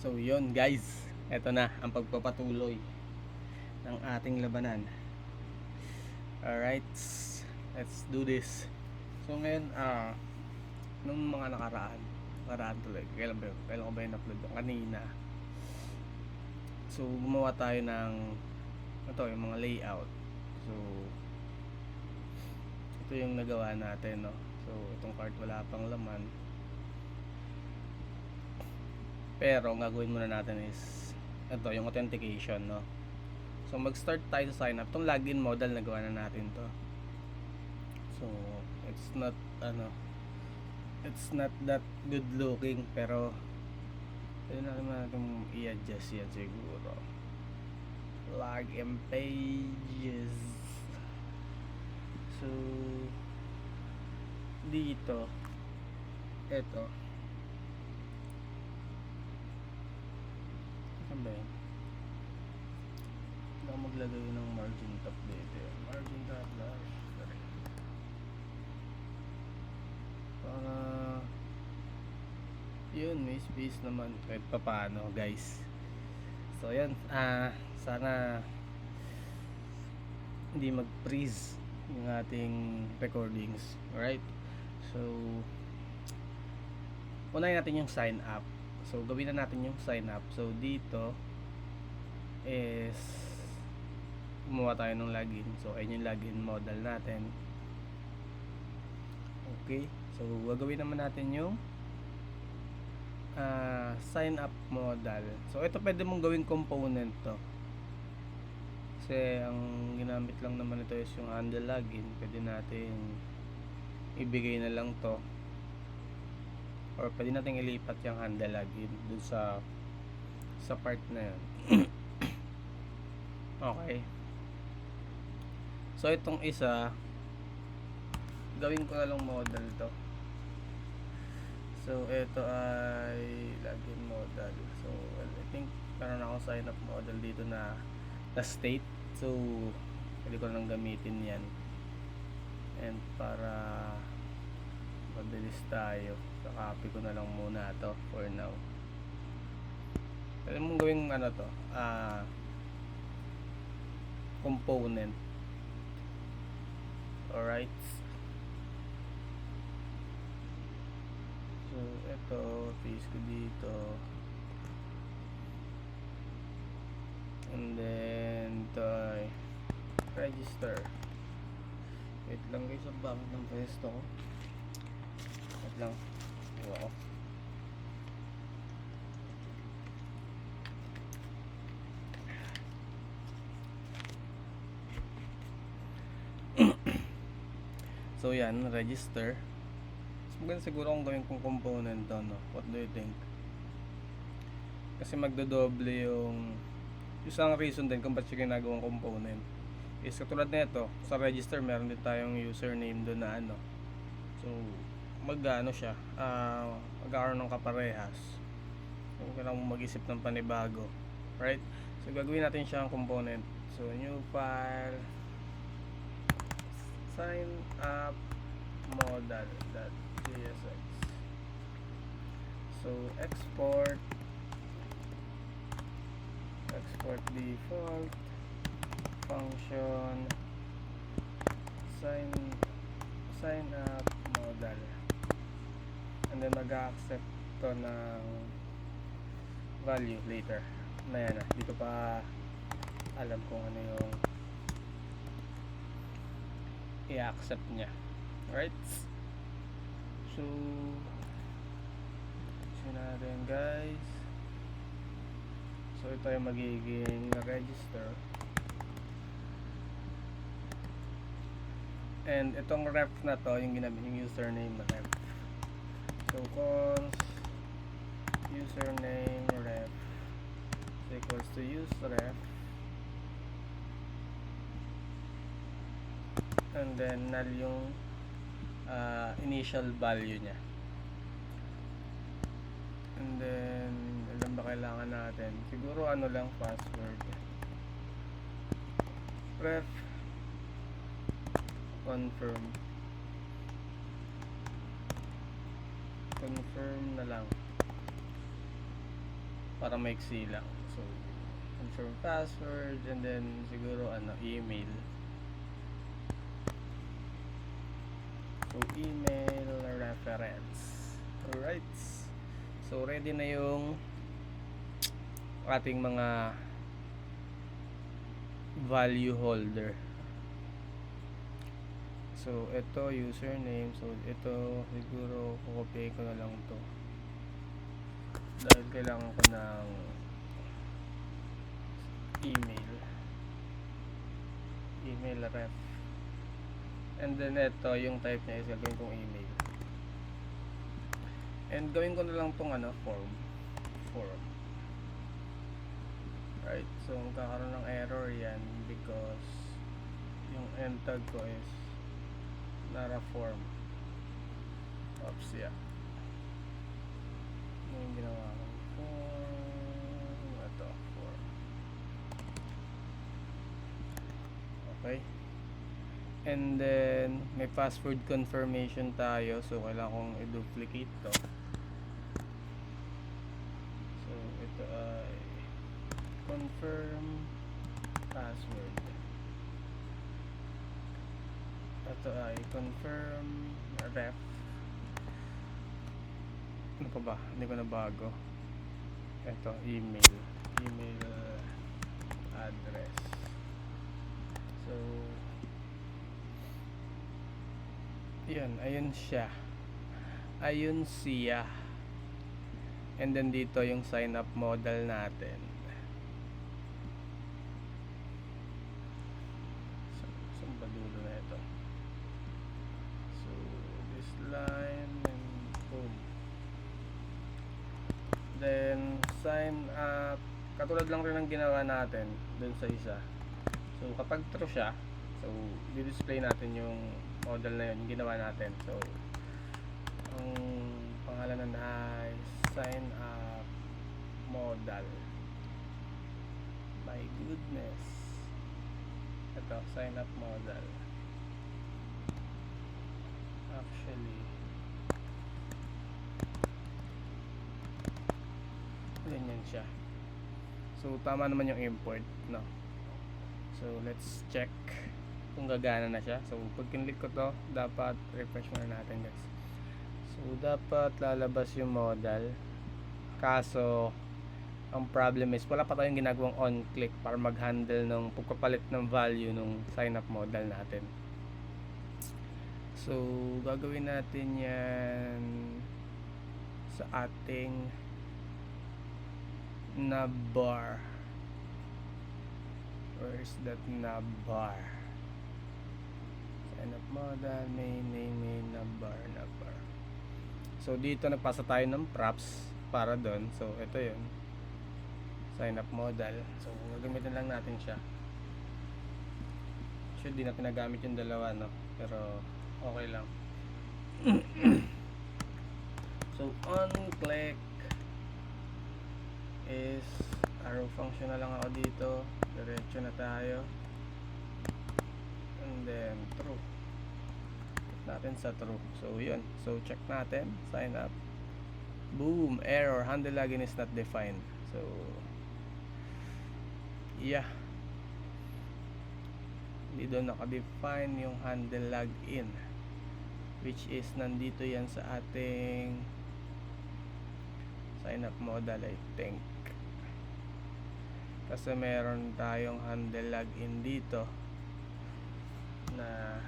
So yun guys, eto na ang pagpapatuloy ng ating labanan. Alright, let's do this. So ngayon, nung mga nakaraan tuloy, kailan ko ba yung upload kanina. So gumawa tayo ng ito, yung mga layout. So ito yung nagawa natin, no. So itong cart wala pang laman. Pero ang gagawin muna natin is ito, yung authentication, no. So mag-start tayo sa sign up. Itong login model nagawa na natin to. So it's not that good looking, pero pwede natin i-adjust yan siguro. Login pages. So dito ito ano ba yun? Hindi ako maglagay ng margin top dito. Margin top dash. Para yun, may space naman kahit papaano guys. So yan, sana hindi mag-freeze yung ating recordings. Alright, so unahin natin yung sign up. So gawin na natin yung sign up. So dito is gumawa tayo ng login. So ayun yung login model natin. Okay, so gagawin naman natin yung sign up model. So ito pwede mong gawing component to, kasi ang ginamit lang naman ito is yung handle login. Pwede natin ibigay na lang to, or pwede natin ilipat yung handle login dun sa part na yun. Okay, so itong isa gawin ko na lang model to. So ito ay login model. So I think meron akong sign up model dito na state. So pwede ko nang gamitin yan. And para mabilis tayo, copy ko na lang muna to for now. Pwede mong gawing to, component. Alright, so ito paste ko dito, and then ito ay register. Wait lang guys, ang bakit ng pwesto ko. Wait lang, iwa ko. So yan, register. So maganda siguro kung gawin kong component to, no? What do you think? Kasi magdodoble yung isang reason din kung ba't siya ginagawang component is katulad nito, sa register meron din tayong username doon na so siya, magkakaroon ng kaparehas. So kailangan mo mag-isip ng panibago, right? So gagawin natin siyang component. So new file, sign up model.csx. So export default function sign up model, and then mag-accept to ng value later na yan. Dito pa alam kung ano yung i-accept niya. Right, so natin guys. So ito yung magiging register, and itong ref na to yung ginamit yung username na ref. So const username ref is equals to use ref, and then null yung initial value nya, and then ilan ba kailangan natin? Siguro lang, password, ref confirm na lang. para maiksi lang. So confirm password, and then siguro email. So email reference. Alright, so ready na yung ating mga value holder. So ito username, so ito siguro copy ko na lang to dahil kailangan ko ng email ref, and then ito yung type niya is gagawin kong email, and gawin ko na lang tong form. Right, so magkakaroon ng error yan because yung end tag ko is not a form. Oops, yeah. Yung ginawa ko form, ito form. Okay, and then may password confirmation tayo, so kailangan kong i-duplicate to. So ito ay confirm password, ito ay confirm ref. Ano pa ba? Hindi ko na bago. Ito email address. So yun, ayun siya, ayun siya. And then dito yung sign up model natin. Saan ba dulo na ito? So this line and boom. Then sign up, katulad lang rin ng ginawa natin dun sa isa. So kapag true siya, so di-display natin yung model na yun, yung ginawa natin. So ang pangalan na ay sign up model. My goodness, ito sign up model. Actually ganyan siya. So tama naman yung import, no? So let's check kung gagana na siya. So pag kinlik ko to, dapat refresh muna natin, guys. So dapat lalabas yung model, kaso ang problem is wala pa tayong ginagawang on click para mag handle ng pagpapalit ng value ng sign up model natin. So gagawin natin yan sa ating navbar. Where's that navbar? Sign up model, main navbar. So dito nagpasa tayo ng props para doon. So ito yun, sign up model. So gagamitin lang natin siya. Actually di natin nagamit yung dalawa, no? Pero okay lang. So on click is arrow function na lang ako dito, diretso na tayo, and then true. Check natin sa true. So yun, so check natin, sign up, boom, error, handle login is not defined. So yeah, hindi doon naka-define yung handle login, which is nandito yan sa ating sign up model, I think. Kasi meron tayong handle login dito na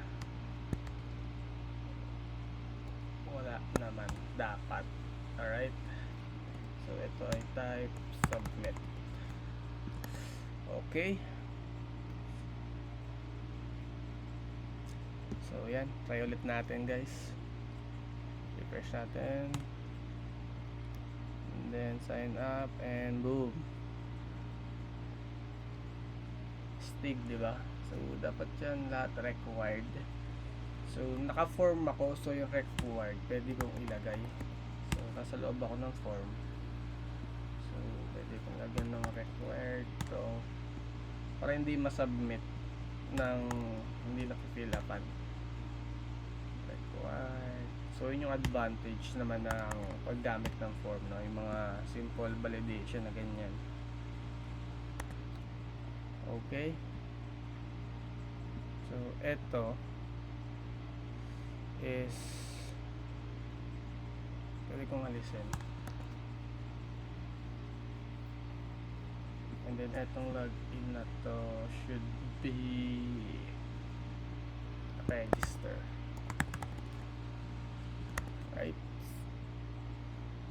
wala naman dapat. Alright, so ito ay type submit. Okay, so yan, try ulit natin, guys. Refresh natin, and then sign up, and boom, stig, diba? So dapat yan lahat required. So naka-form ako, so yung required pwede kong ilagay. So nasa loob ako ng form, so pwede kong lagyan ng required to para hindi masubmit ng hindi na-fill upan. Required. So So yun yung advantage naman ng paggamit ng form, no? Yung mga simple validation na ganyan. Okay. So eto is pwede kong alisin. And then etong login na to should be register. Right?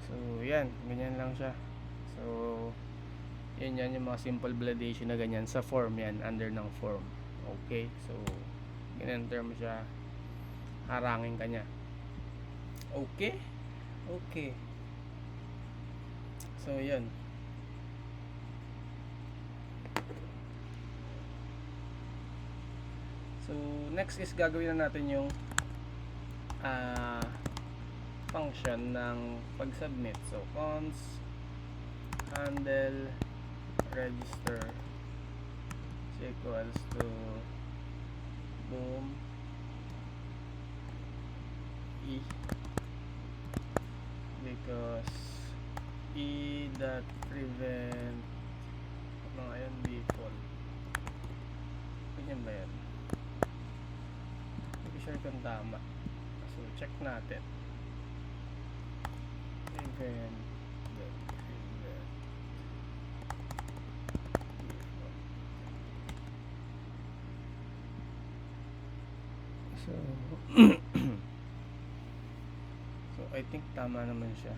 So yan, ganyan lang siya. So yan yung mga simple validation na ganyan sa form, yan under ng form. Okay, so ganyan term siya, harangin ka nya. Okay, okay. So yan. So next is gagawin na natin yung function ng pag-submit. So cons handle register is equals to boom e, because e that prevent ano nga yan, default. Ganyan ba yan? Hindi sure kung tama, so check natin. Prevent that prevent default. So so I think tama naman siya.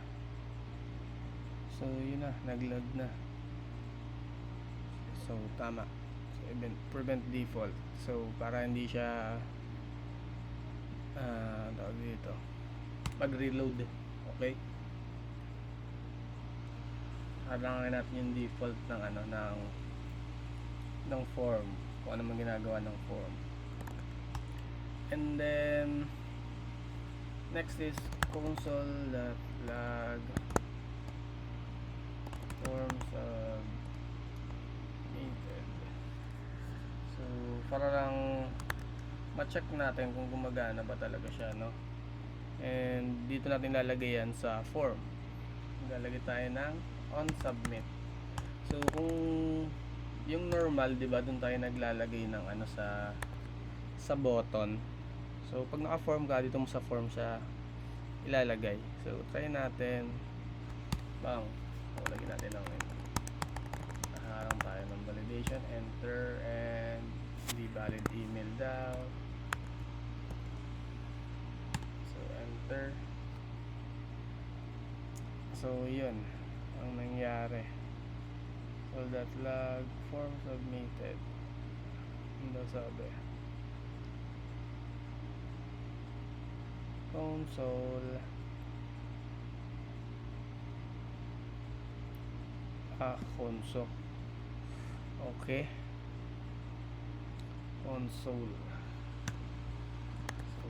So yun na, nag-load na. So tama. So prevent default. So para hindi siya tawag dito, mag-reload. Okay? Harangin natin yung default ng ng form. Kung ano man ginagawa ng form. And then next is console.log form submitted. So para lang ma-check natin kung gumagana ba talaga siya, no? And dito natin lalagay yan sa form. Lalagay tayo ng on submit. So kung yung normal, 'di ba, doon tayo naglalagay ng sa button. So pag naka-form ka, dito mo sa form siya ilalagay. So try natin. Bang. So lagyan natin ng harang tayo ng validation, enter, and hindi valid email daw. So enter. So yun ang nangyari. So that log form submitted. Ano sabi? Console console. Okay, console. So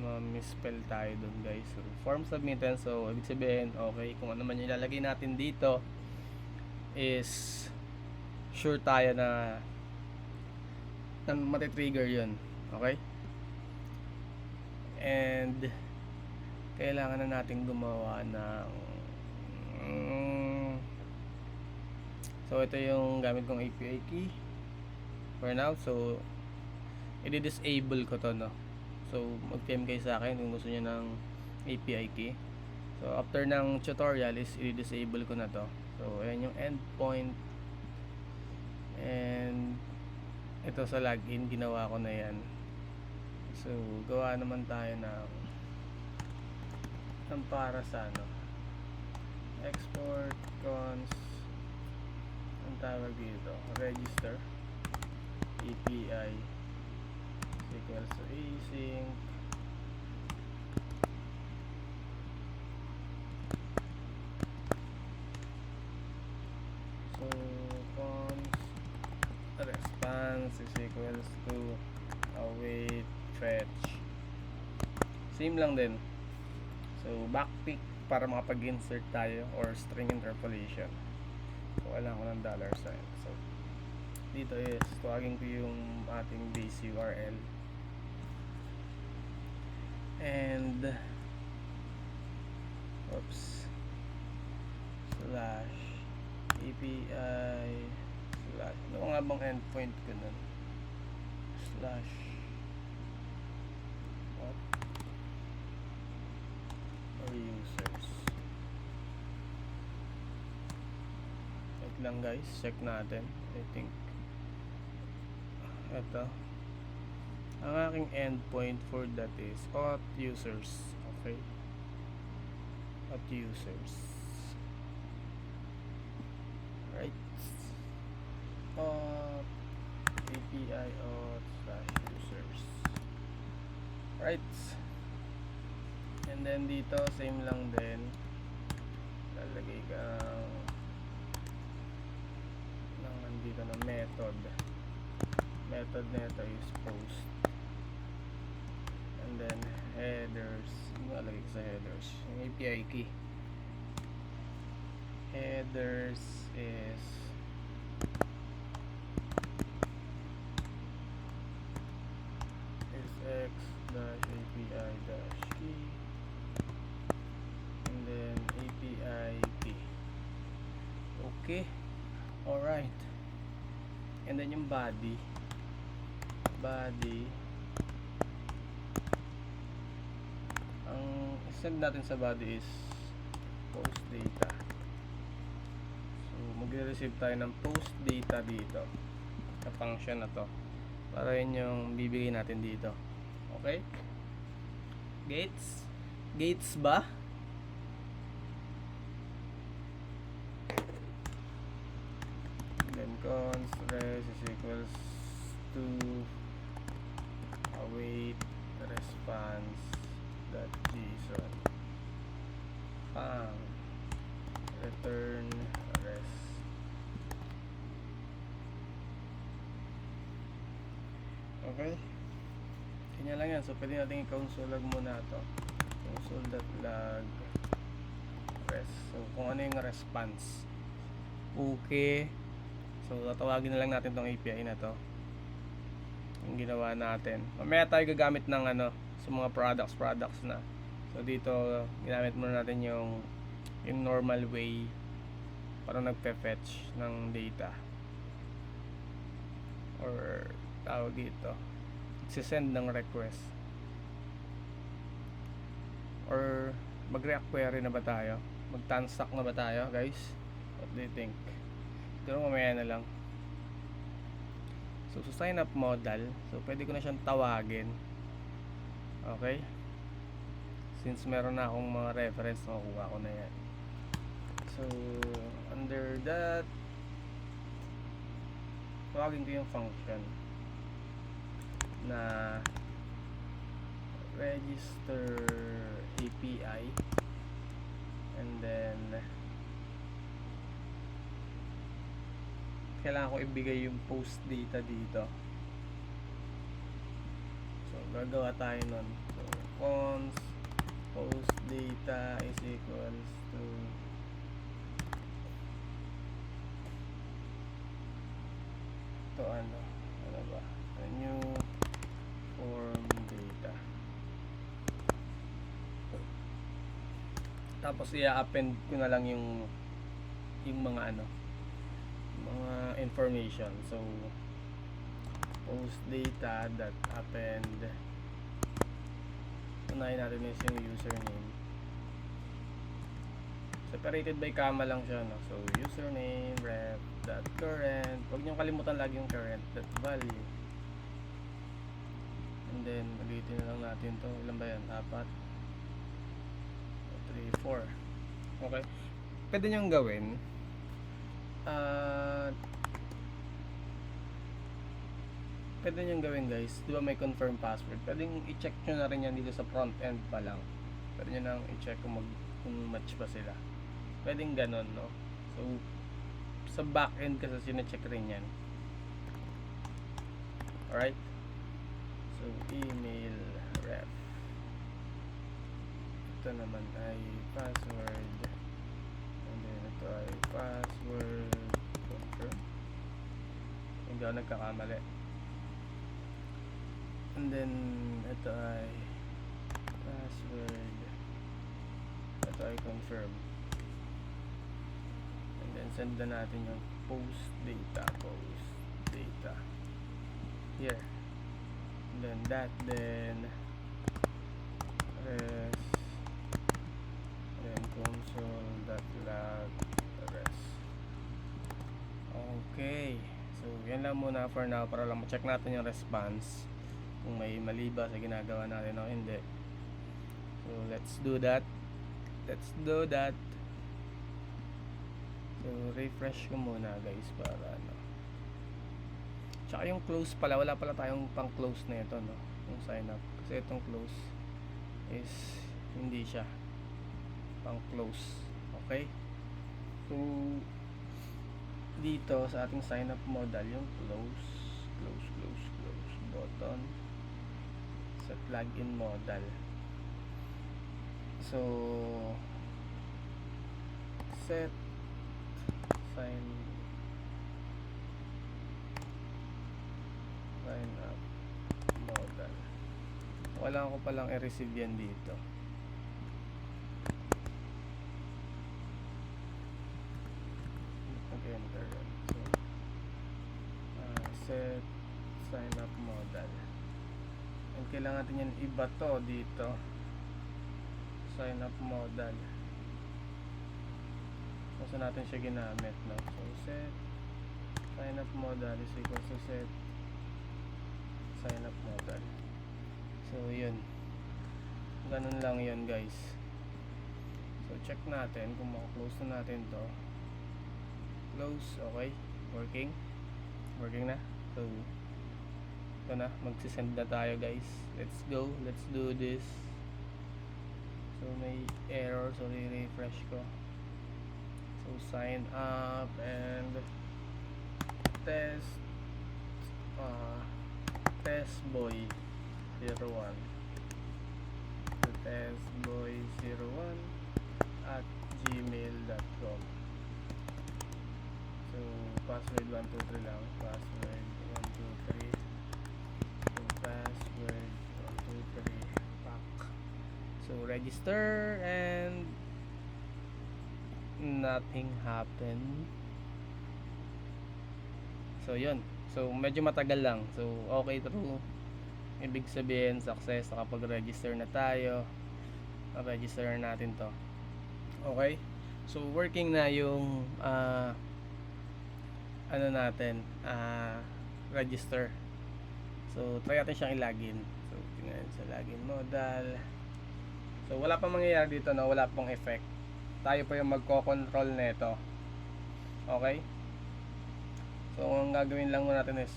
ma-misspell tayo dun, guys. So form submitted, so ibig sabihin okay, kung ano man yung ilalagay natin dito is sure tayo na matitrigger yun. Okay, and kailangan na natin gumawa ng so ito yung gamit kong API key for now. So i-disable ko to, no? So mag-PM kayo sa akin kung gusto niyo ng API key. So after ng tutorial is i-disable ko na to. So ayan yung endpoint, and ito sa login ginawa ko na yan. So gawa naman tayo ng para sa export cons, ang tawag dito, register API equals to async so cons response is equals to await fetch, same lang din. So backtick para makapag-insert tayo, or string interpolation. So alam ko ng $sign. So dito is tuwagin ko yung ating base URL, and slash API slash ano nga bang endpoint ko nun, slash what or users. Wait lang guys, check natin. I think ito ang aking endpoint for that is auth users. Okay, auth users, right? Auth API auth slash users, right? And then dito same lang din, lalagay kang nandito na method nito is post, and then headers, lalagay ko sa headers yung API key. Headers is x dash API dash key, and then API key. Okay, alright. And then yung body ang isend natin sa body is post data. So magre-receive tayo ng post data dito sa function na to, para yun yung bibigay natin dito. Okay, gates ba? Then const res is equals to await response dot json return res. Okay, kanya lang yan. So pwede natin i-console muna to, console.log res. So kung ano yung response. Okay, so tatawagin na lang natin tong API na to, yung ginawa natin. Mamaya tayo gagamit ng ano sa mga products na. So dito ginamit muna natin yung normal way para nagpe-fetch ng data, or tawag dito send ng request, or mag-react query na ba tayo, mag-transact na ba tayo guys? What do you think? Pero mamaya na lang. So sa sign up modal, so pwede ko na siyang tawagin. Okay, since meron na akong mga reference, makukuha ko na yan. So under that, tawagin ko yung function na register API, and then kailangan ko ibigay yung post data dito. So gagawa tayo nun. So const post data is equals to ano ba, a new form data. Tapos i-append ko na lang yung mga mga information. So post data dot append, unahin natin is yung username, separated by comma lang siya, no? So username ref dot current, huwag niyong kalimutan lagi yung current dot value, and then ulitin na lang natin to. Ilan ba yan? 4, 3, 4. Okay, pwede niyong gawin guys, di ba may confirm password, pwedeng i-check nyo na rin yan dito sa front end pa lang. Pwede nyo nang i-check kung match ba sila, pwedeng ganon, no? So sa back end kasi sine-check rin yan. Alright, so email ref, ito naman ay password, and then ito ay password confirm, hindi ako nagkakamali. And then ito ay password. Ito ay confirm. And then send na natin yung post data here. And then that, then res, then console.log res. Okay, so yan lang muna for now para lang ma-check natin yung response kung may mali ba sa ginagawa natin o hindi. So let's do that. So refresh ko muna guys para ano. Tsaka yung close pala, wala pala tayong pang close na ito, no? Yung sign up, kasi itong close is hindi siya pang close. Okay, so dito sa ating sign up modal, yung close button, set login modal. So set sign up modal. Wala ko palang i-receive yan dito. Enter yan. So set sign up modal, and kailangan natin yan iba to dito. Sign up modal, kasi natin siya ginamit, no? So set sign up modal is equal to set sign up modal. So yun, ganun lang yun guys. So check natin kung maka-close na natin to. Close, okay, working na. So ito na, magsisend na tayo guys. Let's go, let's do this. So may error, so refresh ko. So sign up and test testboy 01, so testboy01 at gmail.com. So password 123 lang, password 123, so password 123 pack. So register and nothing happened. So yun, so medyo matagal lang. So okay, true, ibig sabihin success, nakapag-register na tayo. Register natin to. Okay, so working na yung ano natin, register. So try natin siyang i-login. So tingnan sa login modal. So wala pang mangyayari dito, no? Wala pang effect. Tayo pa yung magko-control nito. Okay? So ang gagawin lang muna natin is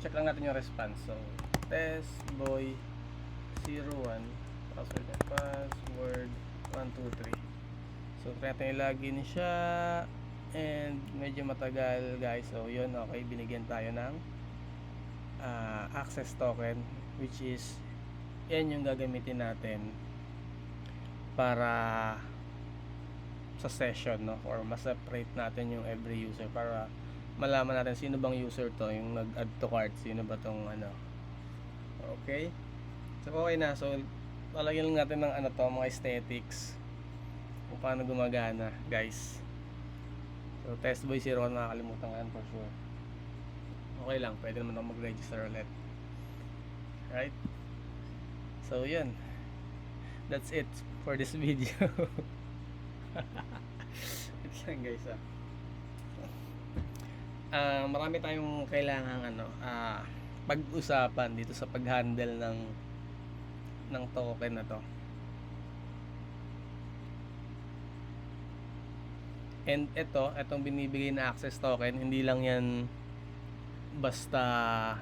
check lang natin yung response. So testboy01 password 123. So try natin i-login siya, and medyo matagal guys. So yun, okay, binigyan tayo ng access token, which is yan yung gagamitin natin para sa session, no? Or ma-separate natin yung every user para malaman natin sino bang user to, yung nag-add to cart, sino ba tong ano. Okay, so okay na. So lalagyan lang natin ng ano to, mga aesthetics kung paano gumagana guys. So testboy01, makakalimutan ka yan for sure. Okay lang, pwede naman ako mag-register ulit. Right, so yun, that's it for this video. Ito lang guys, marami tayong kailangang ano, pag-usapan dito sa pag-handle ng token na to. And itong binibigay na access token, hindi lang yan basta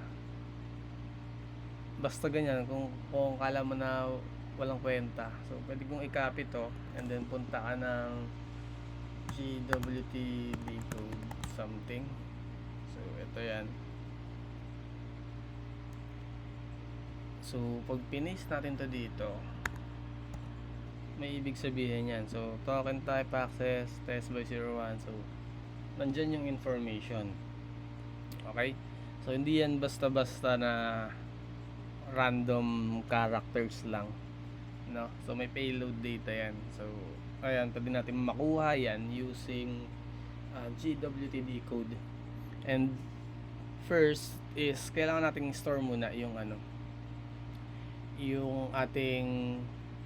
ganyan. Kung kala mo na walang kwenta, so pwede kong i-copy to and then punta ka ng GWTB code something. So ito yan. So pag pinis natin to dito, may ibig sabihin yan. So token type access testboy01. So nandyan yung information. Okay, so hindi yan basta-basta na random characters lang no? So may payload data yan. So ayan, pwede natin makuha yan using GWT code. And first is kailangan nating store muna yung yung ating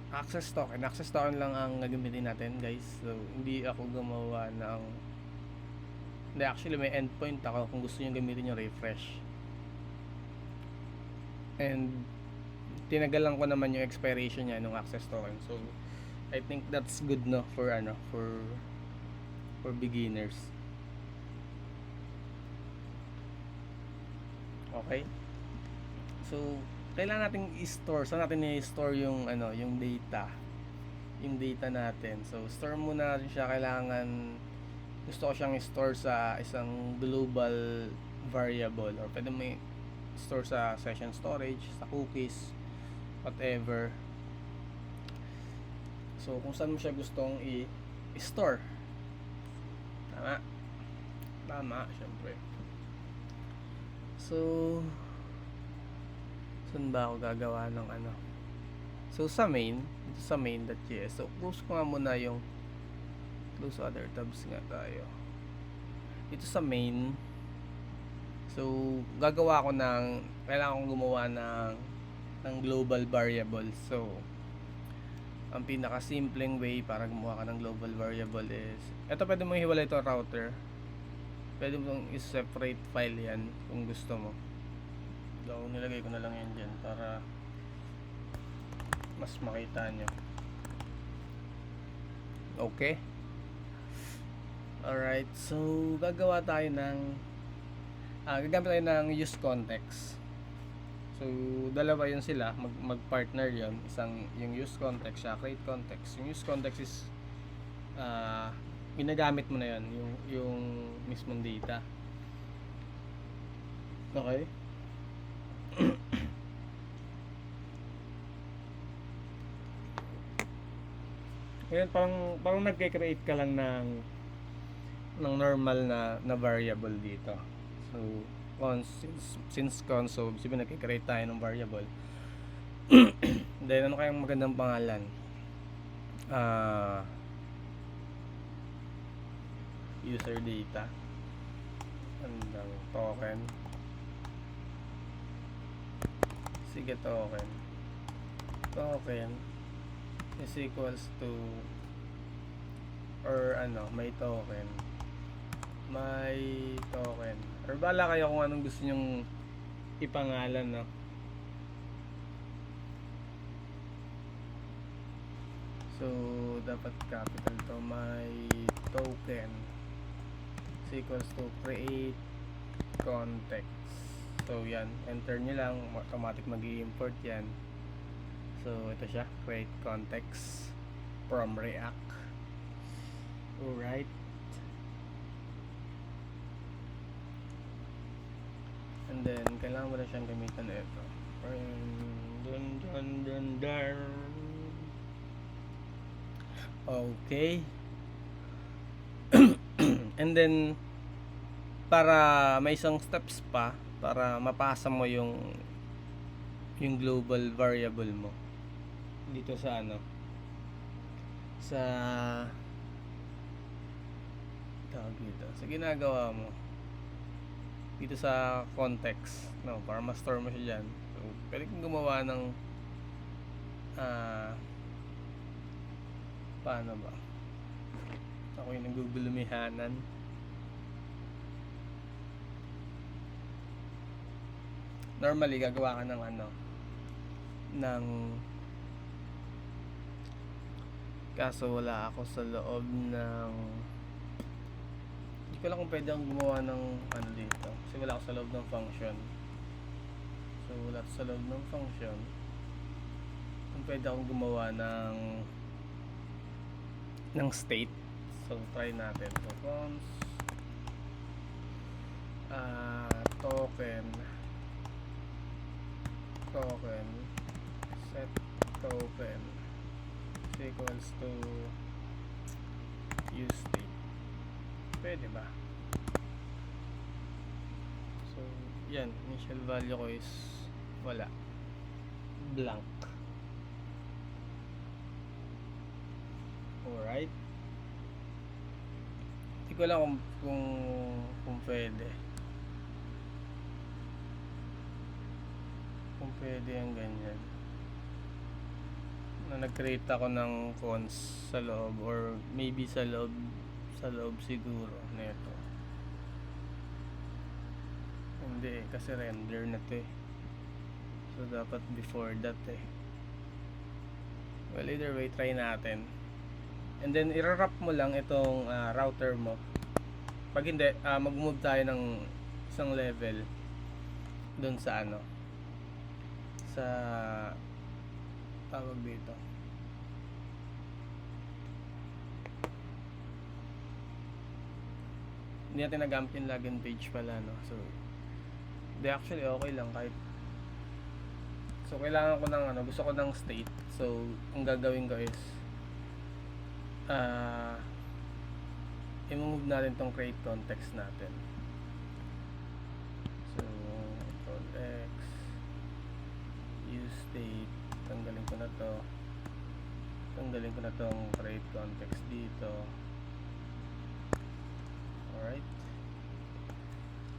access token. Access token lang ang gagamitin natin, guys. So hindi ako gumawa ng actually may endpoint ako kung gusto niyo gamitin yung refresh. And tinagalan ko naman yung expiration niya ng access token. So I think that's good, no, for for beginners. Okay? So kailangan nating i-store. Saan natin i-store yung yung data? Yung data natin. So store muna natin siya. Gusto ko siyang i-store sa isang global variable, or pwede mo store sa session storage, sa cookies, whatever. So kung saan mo siya gustong i-store. Tama, syempre. So saan ba ako gagawa ng So sa main.js. So close ko nga muna yung close other tabs nga tayo. Ito sa main. So gagawa ko kailangan kong gumawa ng global variable. So ang pinaka simpleng way para gumawa ka ng global variable is pwede mong hiwalay ito router. Pwede mong i-separate file yan kung gusto mo. So nilagay ko na lang yan dyan para mas makita nyo. Okay. Alright, so gagawa tayo gagamit tayo ng use context. So dalawa yun sila, mag-partner yun. Yung use context siya, create context. Yung use context is ginagamit mo na yun, yung mismong data. Okay. Ngayon parang nagke-create ka lang ng normal na variable dito. So since console, sabi nagke-create tayo ng variable. Then ano kayang magandang pangalan? User data and token. Sige, token is equals to, or may token, or bala kayo kung anong gusto nyong ipangalan, no? So dapat capital to. My token is equals to create context. So yan, enter nyo lang, automatic mag-i-import yan. So ito siya, create context from React. Alright. And then kailangan mo na siyang gamitan ito. Okay. And then para may isang steps pa para mapasa mo yung global variable mo dito sa sa ginagawa mo dito sa context, no, para ma-store mo siya dyan. So pwede kong gumawa ng paano ba, ako yung nagugulumihanan. Normally gagawa ka ng kaso wala ako sa loob ng, hindi ko lang kung pwede akong gumawa ng dito kasi wala ako sa loob ng function. So wala sa loob ng function kung pwede akong gumawa ng state. So try natin. So const token set token equals to use state. Pwede ba? So yan, initial value ko is wala, blank. Alright. Hindi ko alam kung pwede. Kung pwede yung ganyan. Na nag-create ako ng cons sa loob, or maybe sa loob siguro nito. Hindi kasi render na to eh. So dapat before that eh. Well, either way, try natin. And then i-wrap mo lang itong router mo. Pag hindi, mag-move tayo ng isang level dun sa sa tawag dito. Hindi natin nagamit yung login page pala, no? So, di actually okay lang kahit. So, kailangan ko ng gusto ko ng state. So, ang gagawin ko is i-move natin tong create context natin. So, Control X, use state, tanggalin ko na to. Tanggalin ko na tong create context dito. Alright.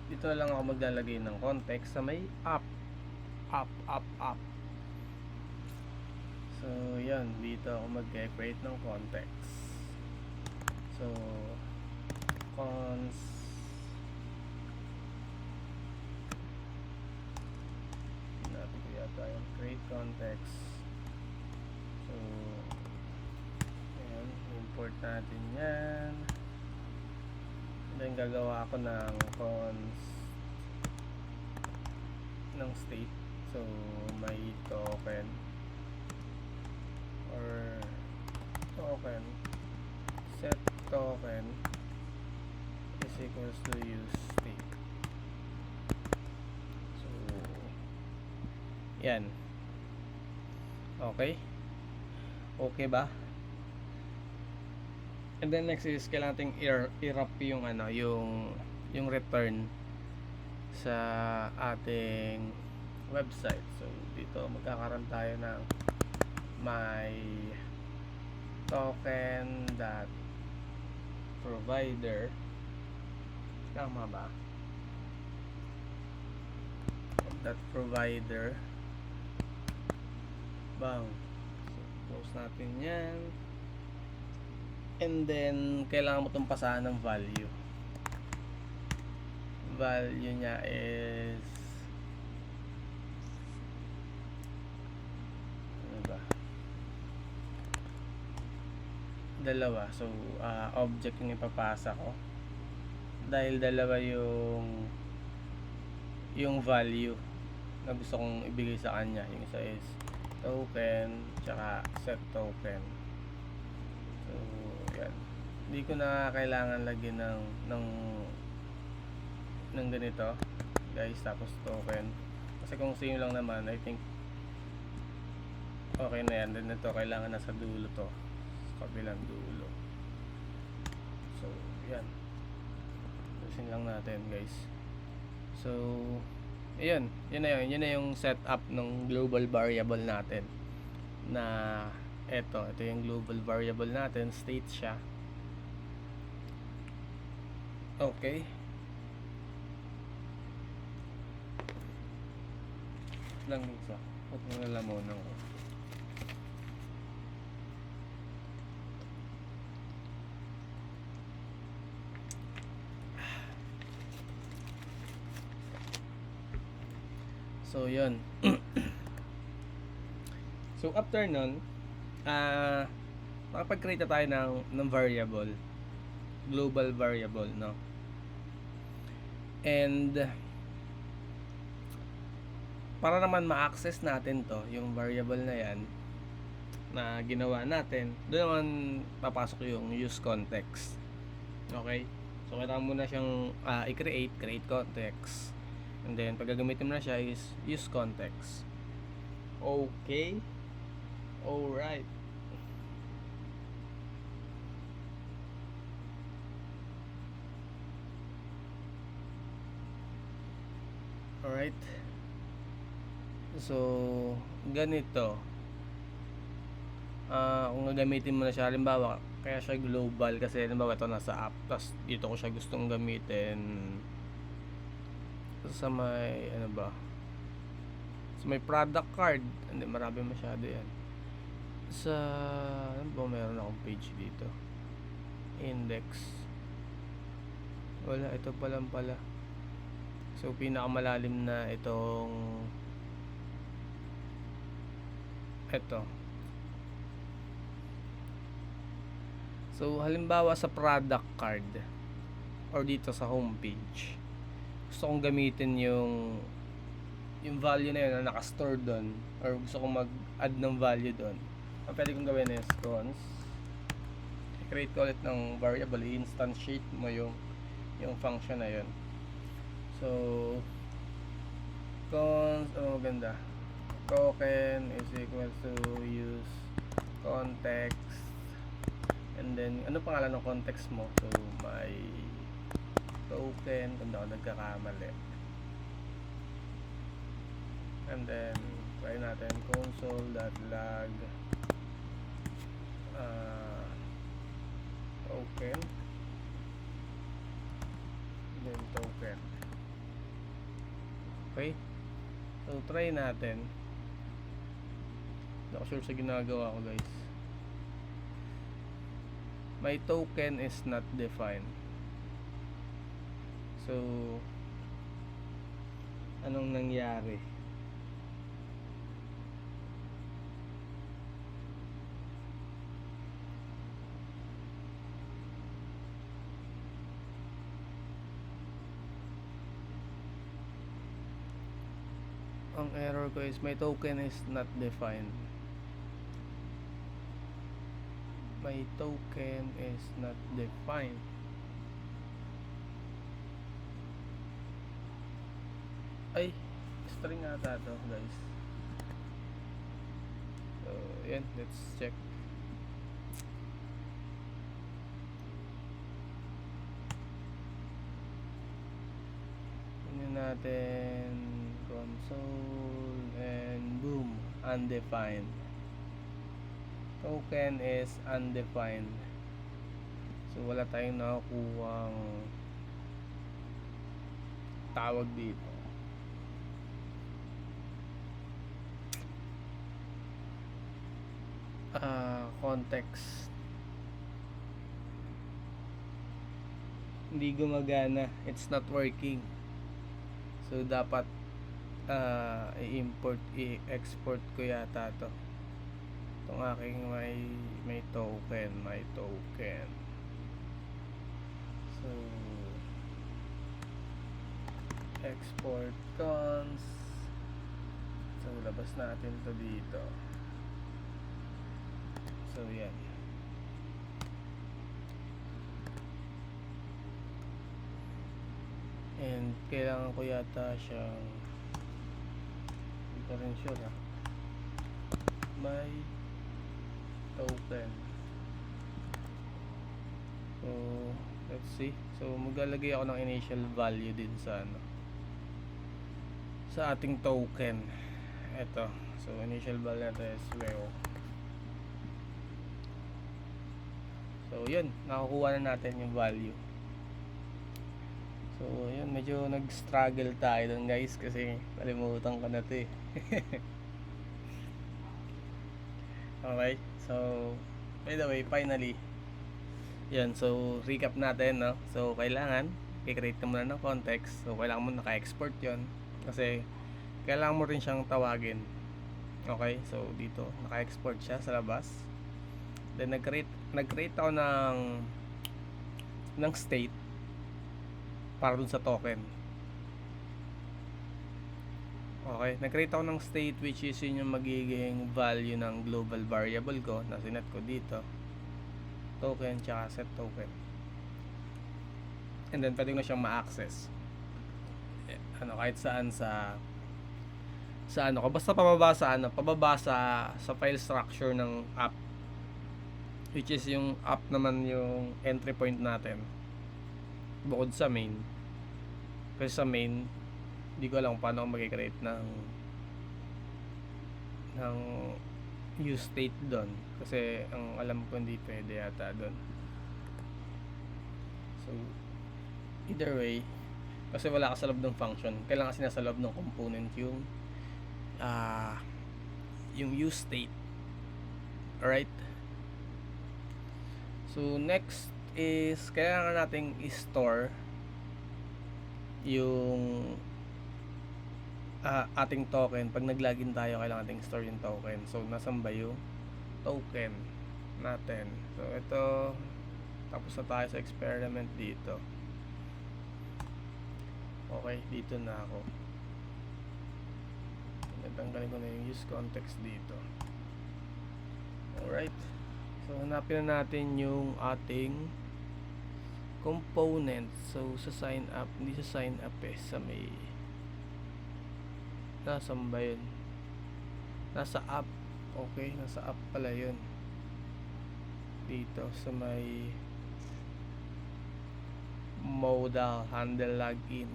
Dito na lang ako maglalagay ng context sa may up. So, yan. Dito ako mag-create ng context. So, cons natin ko yata yung create context. So, ayan. Import natin yan. Then gagawa ako ng cons ng state. So may token or token set token is equals to use state. So yan. Okay ba? And then next is kailangan nating i-wrap yung yung return sa ating website. So dito magkakaroon tayo ng my token dot provider. Tama ba? Dot provider. Bang. So close natin yan. And then, kailangan mo itong pasahan ng value. Value niya is ano ba? Dalawa. So, object yung ipapasa ko. Dahil dalawa yung value na gusto kong ibigay sa kanya. Yung isa is token, tsaka set token. So, yan. Hindi ko na kailangan lagyan ng ganito, guys, tapos token. Kasi kung same lang naman, I think okay na yan. Then ito, kailangan nasa dulo to. Sa kabilang dulo. So, yan. Tusin lang natin, guys. So, ayun. Yun na yung setup ng global variable natin. Na ito yung global variable natin, state siya. Okay. Lang isa. At nalalamunan ko. So, yun. So, after nun, makapag-create na tayo ng variable, global variable, no? And para naman ma-access natin to, yung variable na yan na ginawa natin, doon naman papasok yung use context. Okay? So kailangan mo na siyang create context, and then pag gagamitin mo na siya is use context. Okay? Alright. Alright. So, ganito. Kung gagamitin mo na siya, halimbawa, Kaya siya global kasi halimbawa ito nasa app, tapos dito ko siya gustong gamitin sa may ano ba, sa may product card, hindi marami masyado yan. Sa ano ba, meron akong page dito, index, wala, ito pa lang pala. So pinakamalalim na itong ito. So halimbawa sa product card or dito sa homepage, gusto kong gamitin yung value na yun na nakastore doon, or gusto kong mag-add ng value doon. Ang pwede kong gawin is cons, create ko ulit ng variable, instantiate mo yung function na yun. So cons, maganda, token is equal to use context, and then ano pangalan ng context mo? So my token, kung ako nagkakamali, and then try natin console.log token, then token. Okay, so try natin. Hindi ako sure sa ginagawa ko, guys. My token is not defined. So anong nangyari? Ang error ko is my token is not defined. My token is not defined. Ay, string ata to, guys. So yan, let's check. Tingnan natin console, and boom, undefined. Token is undefined. So wala tayong nakukuhang tawag dito. Context. Hindi gumagana. It's not working. So dapat i-import, i-export ko yata to. Itong aking may token, so export cons. So labas natin to dito. So yan, and kailangan ko yata siyang, hindi ko rin sure ha, my token. So let's see. So maglalagay ako ng initial value din sa ano, sa ating token. Ito, so initial value natin is WEO. So yun, nakukuha na natin yung value. So yun, medyo nag-struggle tayo dun, guys, kasi kalimutan ko na to eh. Okay, so by the way, finally yan, so recap natin, no? So kailangan i-create ka muna ng context. So kailangan mo naka-export yon, kasi kailangan mo rin siyang tawagin. Okay, so dito naka-export siya sa labas. Then nag-create ako ng state para dun sa token. Okay, nag-create ako ng state, which is yun yung magiging value ng global variable ko na sinet ko dito, token tsaka set token. And then pwede ko na siyang ma-access ano, kahit saan sa ano ko, basta pababa sa file structure ng app, which is yung app naman yung entry point natin bukod sa main. Kasi sa main hindi ko alam paano ako mag-create ng use state doon. Kasi ang alam ko hindi pwede yata doon. So, either way, kasi wala ka sa loob ng function, kailangan kasi nasa loob ng component yung use state. Alright? So, next is kailangan nating i-store yung ating token. Pag nag-login tayo, kailangan nating store yung token. So, nasan ba yung token natin? So, ito, tapos na tayo sa experiment dito. Okay, dito na ako. Natanggalin ko na yung use context dito. Alright. So, hanapin na natin yung ating component. So, sa sign up, hindi sa sign up sa may nasaan ba yun? Nasa app. Okay, nasa app pala yun. Dito sa may modal handle login.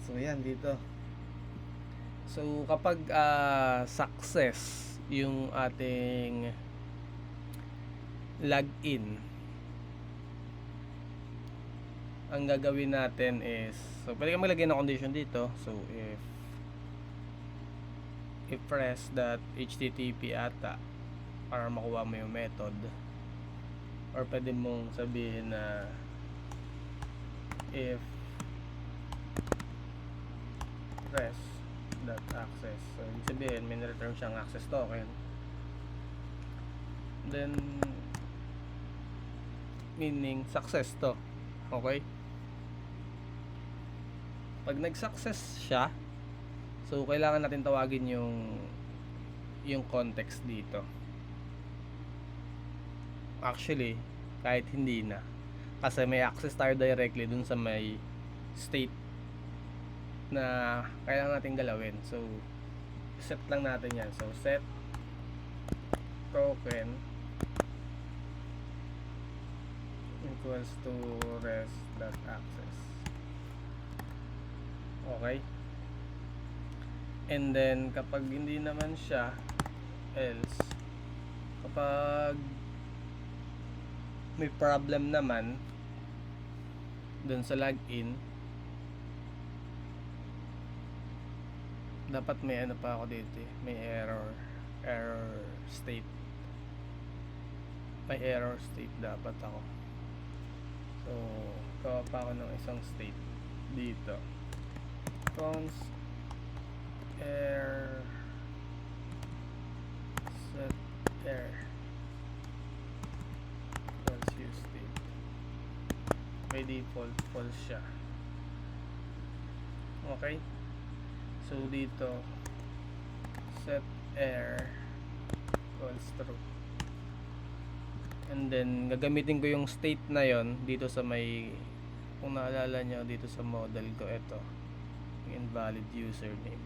So yan dito. So kapag success yung ating login, ang gagawin natin is, so pwede ka maglagay ng condition dito. So if press.http ata para makuha mo yung method, or pwede mong sabihin na if press.access, so ibig sabihin may return siyang access token, then meaning success to. Okay, pag nag-success siya, so kailangan natin tawagin yung context dito. Actually, kahit hindi na, kasi may access tayo directly dun sa may state na kailangan natin galawin. So set lang natin yan. So set token equals to res.access. Okay, and then kapag hindi naman siya, else, kapag may problem naman dun sa login, dapat may ano pa ako dito, may error state, may error state dapat ako. So gawa pa ako ng isang state dito, const error set error equals use state. By default false siya. Okay, so dito set error equals true, and then gagamitin ko yung state na yon dito sa may, kung naalala nyo dito sa model ko, ito yung invalid username.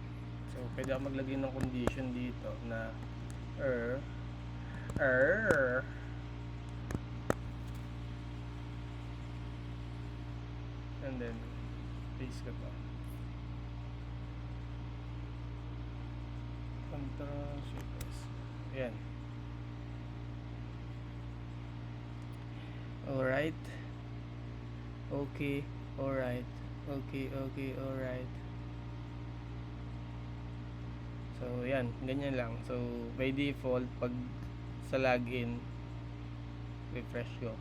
So pwede ako maglagay ng condition dito na and then paste ko to, Ctrl Shift S. Ayan. Alright. Okay. Alright. Okay. Alright. So, yan. Ganyan lang. So, by default, pag sa login, refresh ko.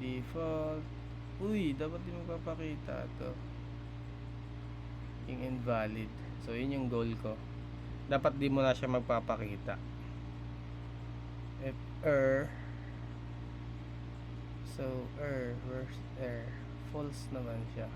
Default. Uy, dapat di magpapakita to. Yung invalid. So, yun yung goal ko. Dapat di mo na siya magpapakita. If so where's false naman siya.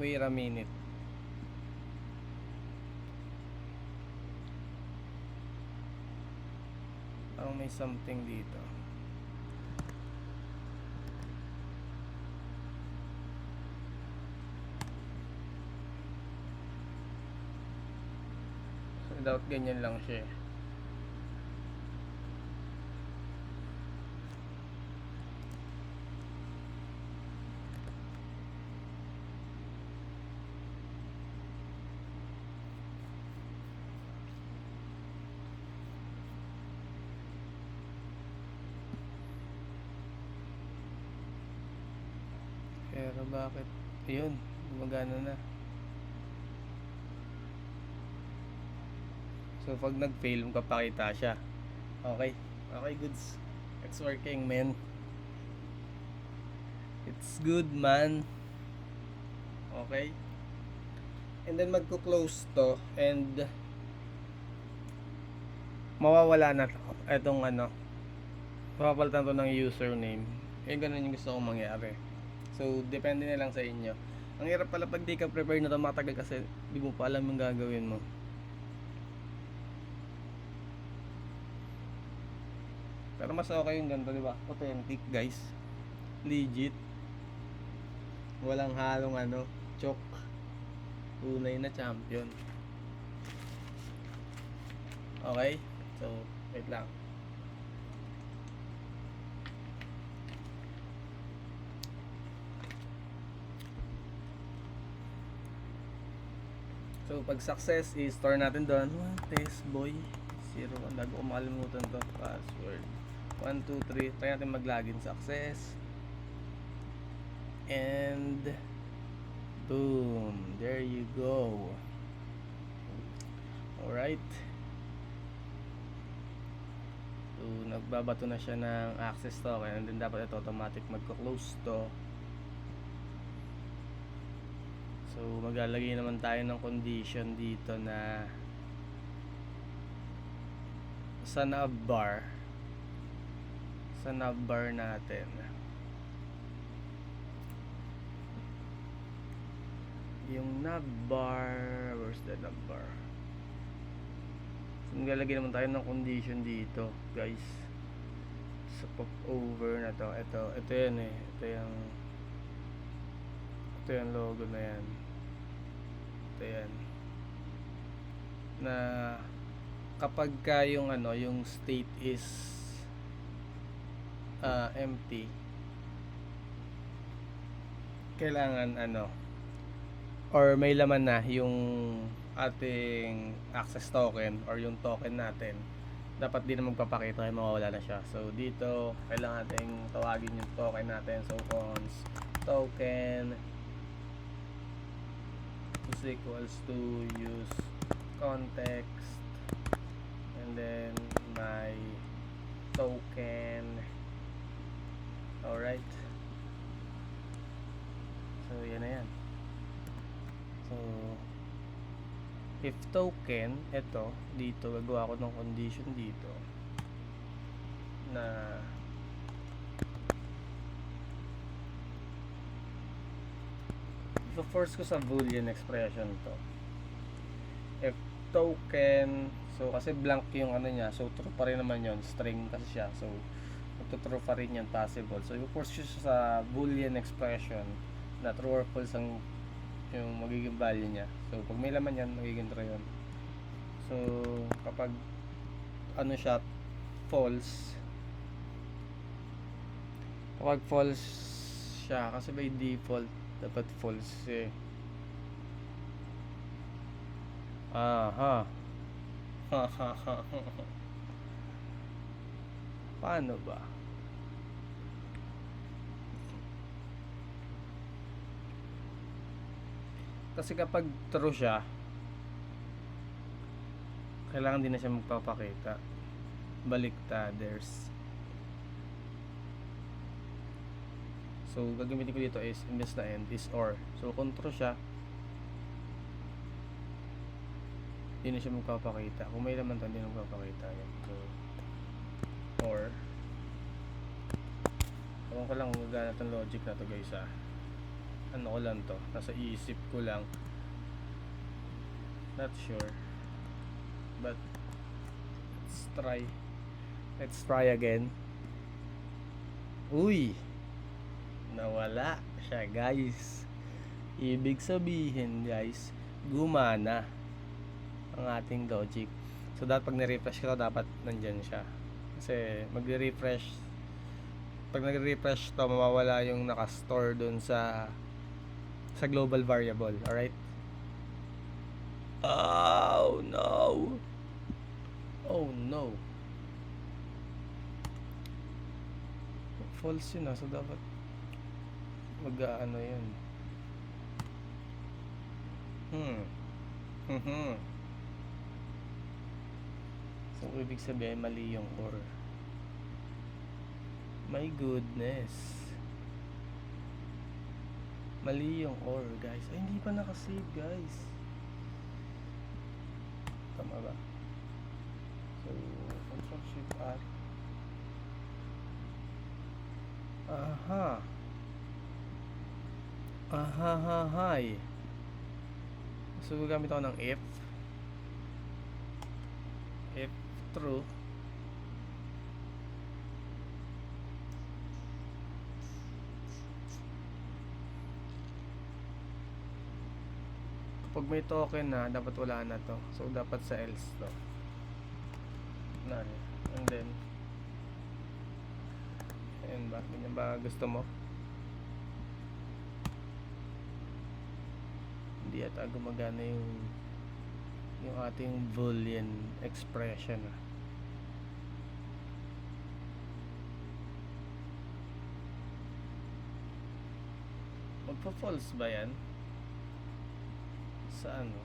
Wait a minute. Parang may something dito. out, ganyan lang siya. Pero bakit? Ayun, gumagana na. So pag nag-fail, magpapakita siya. Okay. Okay, goods. It's working, man. It's good, man. Okay. And then magko-close to and mawawala na to. Etong papalitan to ng username. Ganun yung gusto kong mangyari. So, depende na lang sa inyo. Ang hirap pala pag di ka prepare na to, matagal kasi di mo pa alam yung gagawin mo. Pero mas okay yung ganito, di ba? Authentic, guys. Legit. Walang halong chok. Tunay na champion. Okay? So, wait lang. So, pag success is store natin doon. Test boy 01. Bago ko makalimutan to. Password 1, 2, 3. Try natin mag-login. Success. And boom. There you go. Alright. So, nagbabato na siya ng access token. And then dapat ito automatic magko-close to. So, maglalagay naman tayo ng condition dito na sa navbar natin yung navbar, where's the navbar? So, maglalagay naman tayo ng condition dito, guys, sa pop over na to. Ito yan ito yung logo na yan. Ito yan. Na kapag ka yung yung state is empty, kailangan or may laman na yung ating access token or yung token natin, dapat din na magpapakita ay mawawala na siya. So dito kailangan nating tawagin yung token natin. So cons token is equals to use context and then my token. Alright, so yan na yan. So if token, ito dito gagawa ko ng condition dito na force ko sa boolean expression to. If token, so kasi blank yung niya, so true pa rin naman yon, string kasi siya, so true pa rin yan, possible. So i-force siya sa boolean expression na true or false ang yung magiging value niya. So pag may laman yan, magiging true yun. So kapag siya, false, kapag false siya, kasi by default dapat false aha. Paano ba? Kasi kapag true siya, kailangan din na siya magpapakita. Baliktaders. So gagamitin ko dito is imbes na end is or. So kung true siya, hindi na siya magpapakita. Kung may laman to, hindi na magpapakita yan. So or kung ko lang gagana itong logic na to, guys, ko lang to, nasa isip ko lang, not sure, but let's try again. Uy, nawala siya, guys. Ibig sabihin, guys, gumana ang ating logic. So dapat pag ni-refresh ko dapat nandyan siya. Kasi magre-refresh, pag nagre-refresh to, mawawala yung naka-store dun sa global variable. Alright? Oh no! Oh no! False yun, so dapat mag-ano yun. So ibig sabihin mali yung OR. My goodness, mali yung OR, guys. Ay, hindi pa nakasave, guys. Tama ba? So Control Shift R. Hi. So gamit ako ng if true, kapag may token na, dapat wala na to. So dapat sa else to. None. And then ayun ba? Ganyan ba gusto mo? Hindi ata gumagana yung ating boolean expression. Magpa-false ba yan? Sa ano?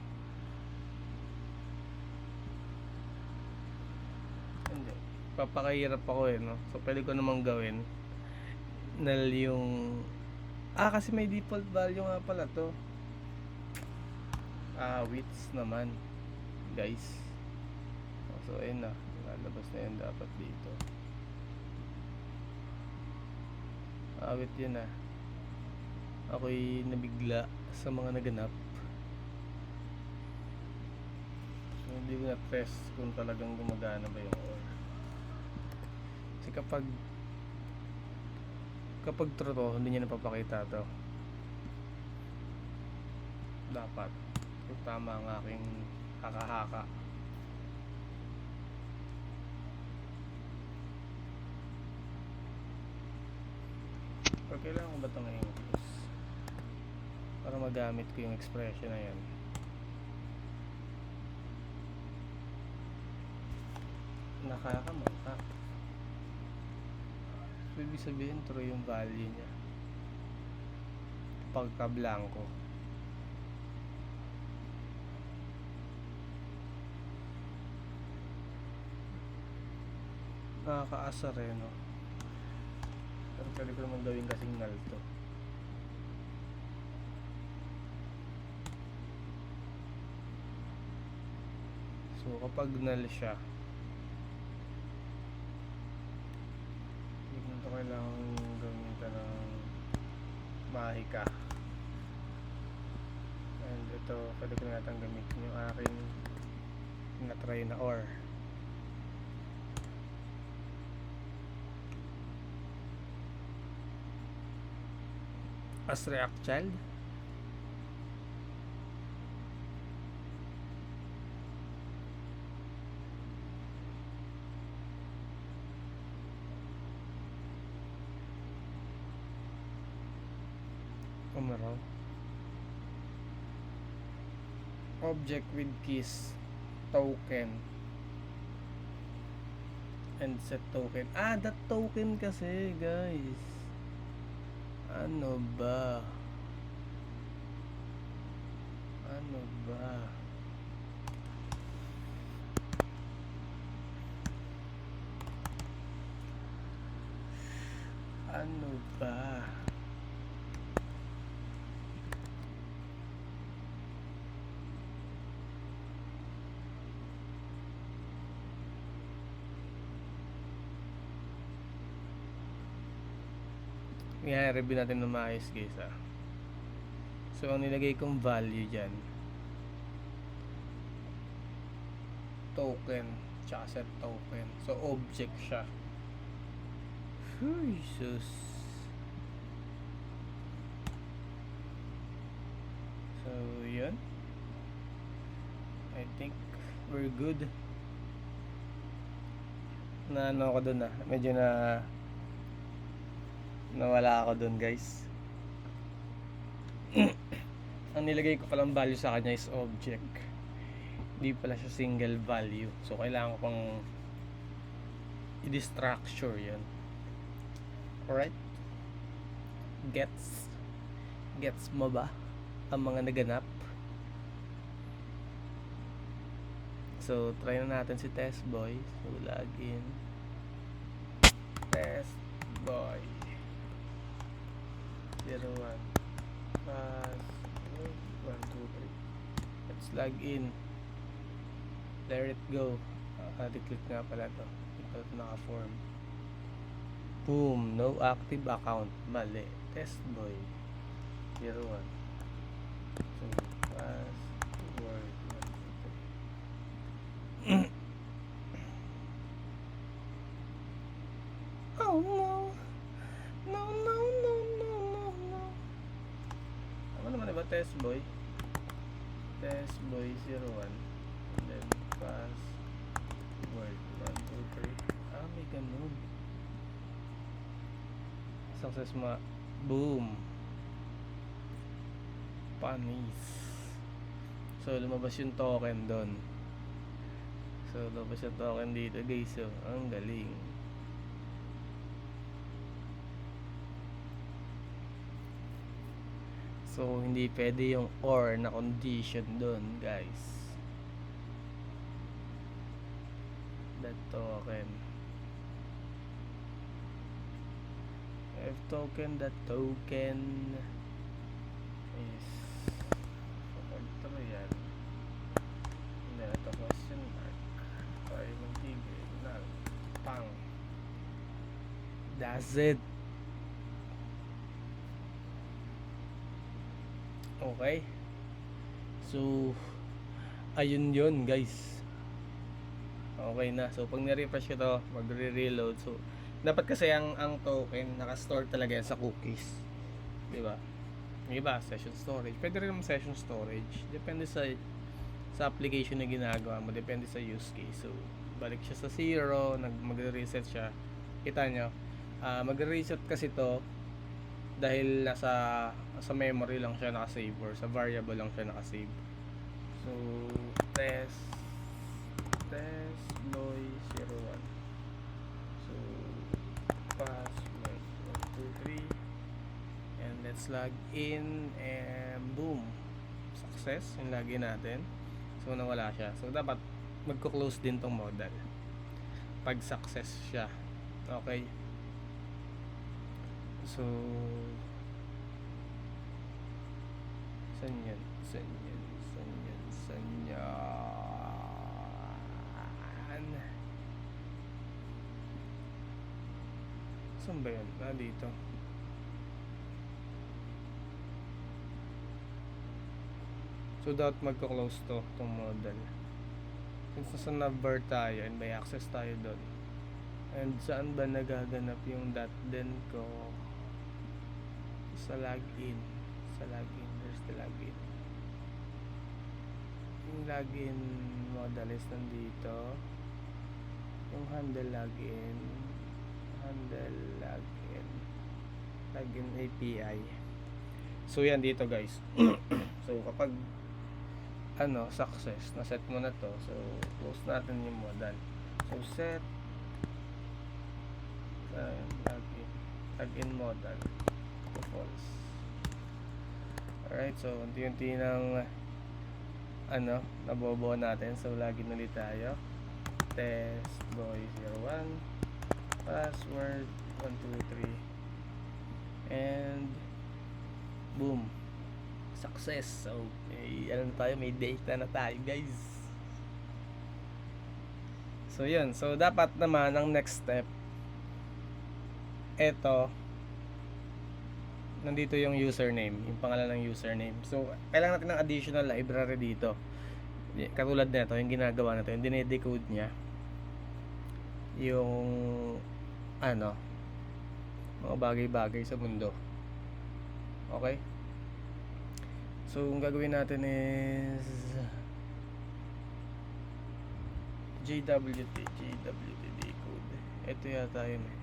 Hindi. Papakahirap ako no? So pwede ko namang gawin null yung kasi may default value nga pala to. Widths naman, guys. So ayun na, lalabas na yan dapat dito. Width yun na. Ako'y nabigla sa mga naganap. So hindi ko na-test kung talagang gumagana ba yung OR. Kasi kapag true to, hindi niya napapakita to. Dapat kung tama ang aking haka-haka. Pero kailangan ko ba itong i-increase para magamit ko yung expression na yan? Nakakamata. So ibig sabihin true yung value niya pagka-blanco. Nakakaasar no? Pero pwede ko naman gawin kasing null to. So kapag null siya, hindi ko kailangan gawin ito ng mahika. And ito, pwede ko natang gamitin yung aking na-try na OR. As React child. Meron object with keys token and set token. That token kasi, guys. Ano ba? Ano ba? Ano ba? I-review natin ng maayos, guys. So ang nilagay kong value dyan, token tsaka set token. So object siya. Jesus. So yun, I think we're good. na ano ako dun medyo na nawala ako dun guys. Ang nilagay ko palang value sa kanya is object, hindi pala siya single value, so kailangan ko pang i-destructure yan. Alright, gets mo ba ang mga naganap? So try na natin si test boy. So login test boy 01 pass 123. Let's log in. Let it go. Declick nga pala to. Ito naka-form. Boom, no active account. Mali. Test boy 01. So password 123. Oh no. No. Ano naman ba test boy? Test boy 01. And then password 123. May ganun. Success ma. Boom. Panis. So lumabas yung token doon. So lumabas yung token dito guys. So ang galing. So hindi pwede yung or na condition doon guys. That token. F token, that token is true yan. Hindi na ito question mark. Tayo magtigil na. Pang. That's it. Okay. So ayun yun guys. Okay na. So pag ni-refresh ko to, magre-reload. So dapat kasi ang token naka-store talaga yan sa cookies. 'Di ba? Yung iba session storage. Pwede rin naman session storage. Depende sa application na ginagawa mo, depende sa use case. So balik siya sa 0, magre-reset siya. Kita nyo, magre-reset kasi to dahil sa memory lang siya nakasave or sa variable lang siya nakasave. So test boy 01. So password 123 and let's log in and boom, success yung login natin. So nawala siya. So dapat magko-close din tong modal pag success siya. Okay. So saan yan? Saan ba yan? Dito. So dapat magko-close to itong model. Since nasa number tayo and may access tayo doon. And saan ba nagaganap yung .den ko? Sa login. There's the login. Yung login model is nandito. Yung handle login API. So yan dito guys. So kapag success na set mo na to, so close natin yung modal. So set login modal to false. Alright, so unti-unti ng nabobo natin. So login ulit tayo. Test boy 01 password 123 and boom, success. So may data na tayo guys. So yun, so dapat naman ang next step, eto nandito yung username, yung pangalan ng username. So kailangan natin ng additional library dito, katulad nito, yung ginagawa natin, yung dinedecode nya yung mga bagay-bagay sa mundo. Okay? So ang gagawin natin is JWT decode. Ito yata yun eh.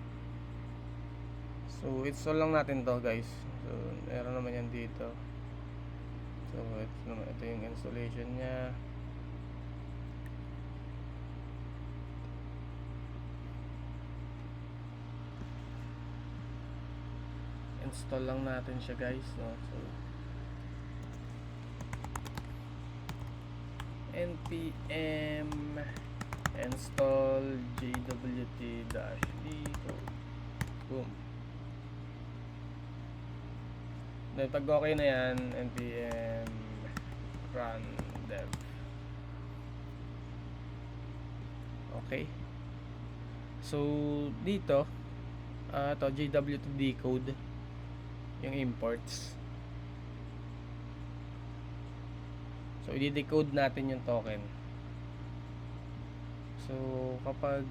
So install lang natin to guys. So meron naman yan dito. So ito yung installation nya. Install lang natin siya guys, no? So npm install jwt-d code. Boom. Then pag okay na yan, npm run dev. Okay. So dito to jwt-d code yung imports. So i-decode natin yung token. So kapag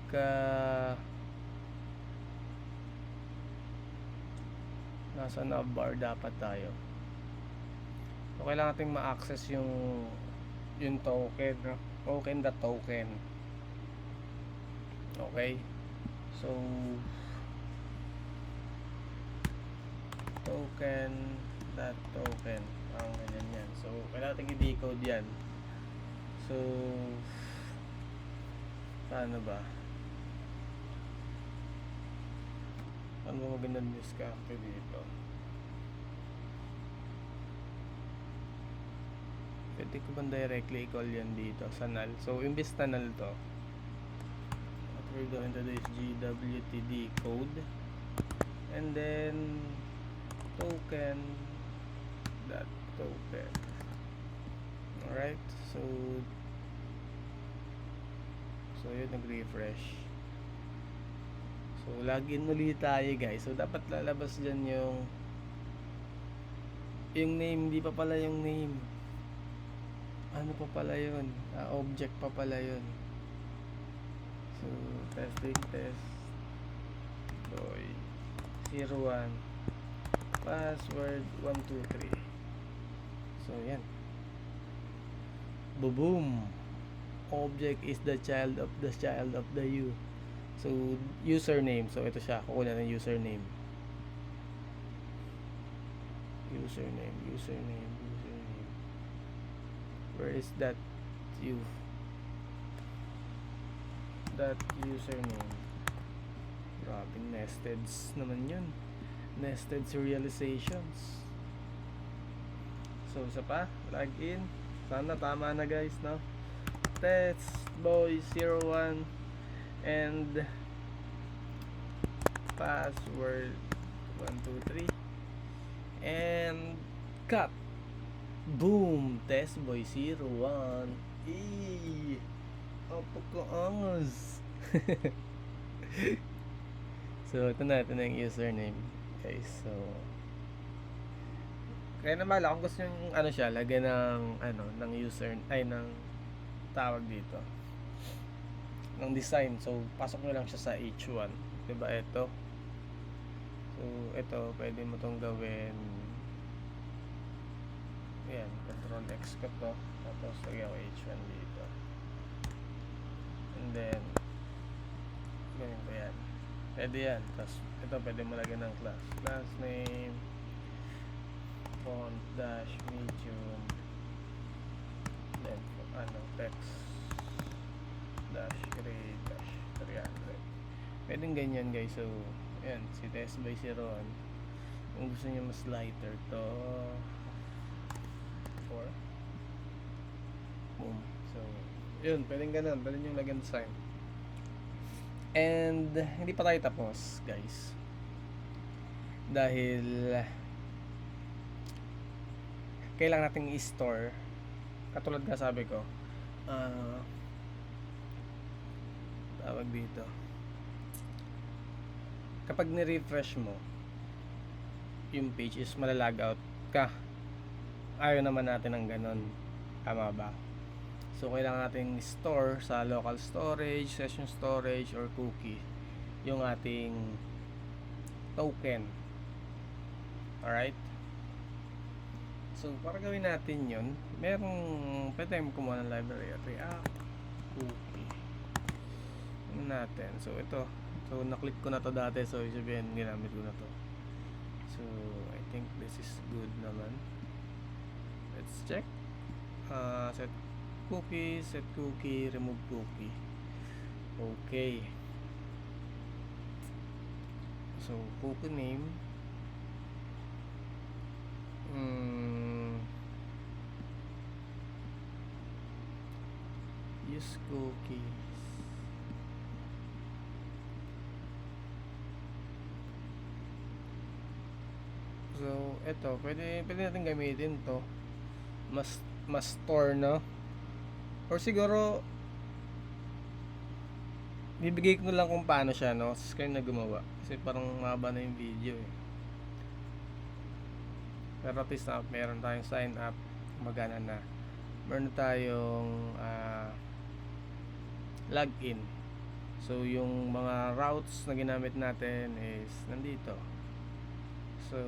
nasa navbar dapat tayo. So kailangan natin ma-access yung token, no? Token. Okay. So token ang ganyan yan. So kailangan natin i-decode yan. So paano ba? Ano ba magandang diskarte dito? Pwede ko ba directly i-call yan dito sa null? So imbis na null to, what we're going to do is jwt-d code and then token. Alright, so yun, nag-refresh. So login ulit tayo guys. So dapat lalabas dyan yung name. Di pa pala yung name. Ano pa pala yun? Object pa pala yun. So testing test boy 01 password 123. So yan, boom, object is the child of the u. So username, so ito siya, kukuha ng username. Where is that username? Grabe, nested naman yun. Nested serializations. So isa pa, login. Sana tama na guys, no? Test boy 01 and password 123 and cut. Boom, test boy 01. Apakaangas. So ito na yung username guys. So kaya naman kung gusto yung siya, lagyan ng user ng tawag dito ng design. So pasok nyo lang siya sa H1, diba? Ito, so ito pwede mo tong gawin. Ayan, control X ko to, tapos lagyan ko H1 dito, and then ganito yan, pwede yan. Tapos ito pwede mo lagyan ng class name, font dash medium, then text dash gray dash 300. Pwedeng ganyan guys. So ayan, si test by 01. Kung gusto niyo mas lighter to 4. Boom. So yun, pwedeng ganun, pwedeng yung lagyan sign. And hindi pa tayo tapos guys, dahil kailangan nating i-store, katulad nga sabi ko, tawag dito, kapag ni-refresh mo yung page is malalag out ka. Ayaw naman natin ng ganon, tama ba? So kailangan nating store sa local storage, session storage, or cookie yung ating token. Alright, so para gawin natin yun, pwede tayong kumuha ng library at React cookie natin. So ito So na-click ko na to dati, so ibig sabihin ginamit ko na to. So I think this is good naman. Let's check. Set cookie, remove cookie. Okay. So cookie name. Use cookies. So eto, pwede natin gamitin to. Mas store, no? Or siguro bibigay ko lang kung paano siya, no? Screen na gumawa. Kasi parang mahaba na yung video eh. Pero at least na, meron tayong sign up, magana na. Meron tayong login. So yung mga routes na ginamit natin is nandito. So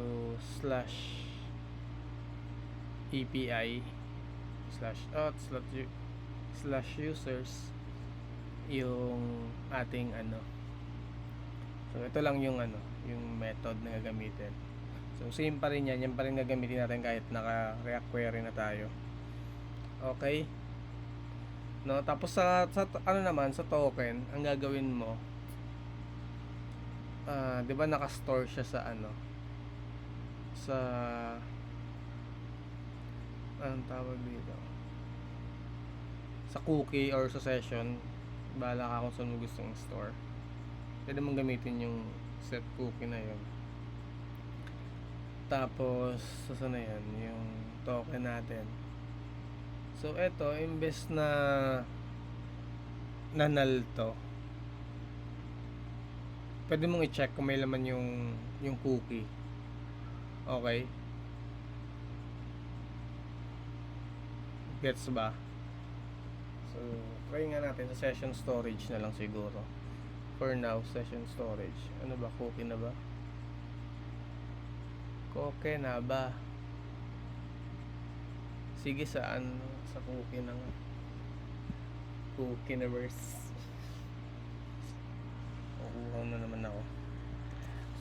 /API /users yung ating so ito lang yung yung method na gagamitin. So same pa rin yan pa rin gagamitin natin kahit naka React query na tayo. Okay, no? Tapos sa naman sa token, ang gagawin mo, di ba naka-store siya sa sa anong tawag dito, sa cookie or sa session. Bahala ka kung saan mo gustong store. Pwede mong gamitin yung set cookie na yun. Tapos saan na yan yung token natin. So eto, imbes na null to, pwede mong i-check kung may laman yung cookie. Okay, gets ba? So try nga natin sa session storage na lang siguro. For now, session storage. Ano ba? Cookie na ba? Cookie na ba? Sige, saan? Sa cookie na nga. Cookie universe. Uuhaw na naman ako.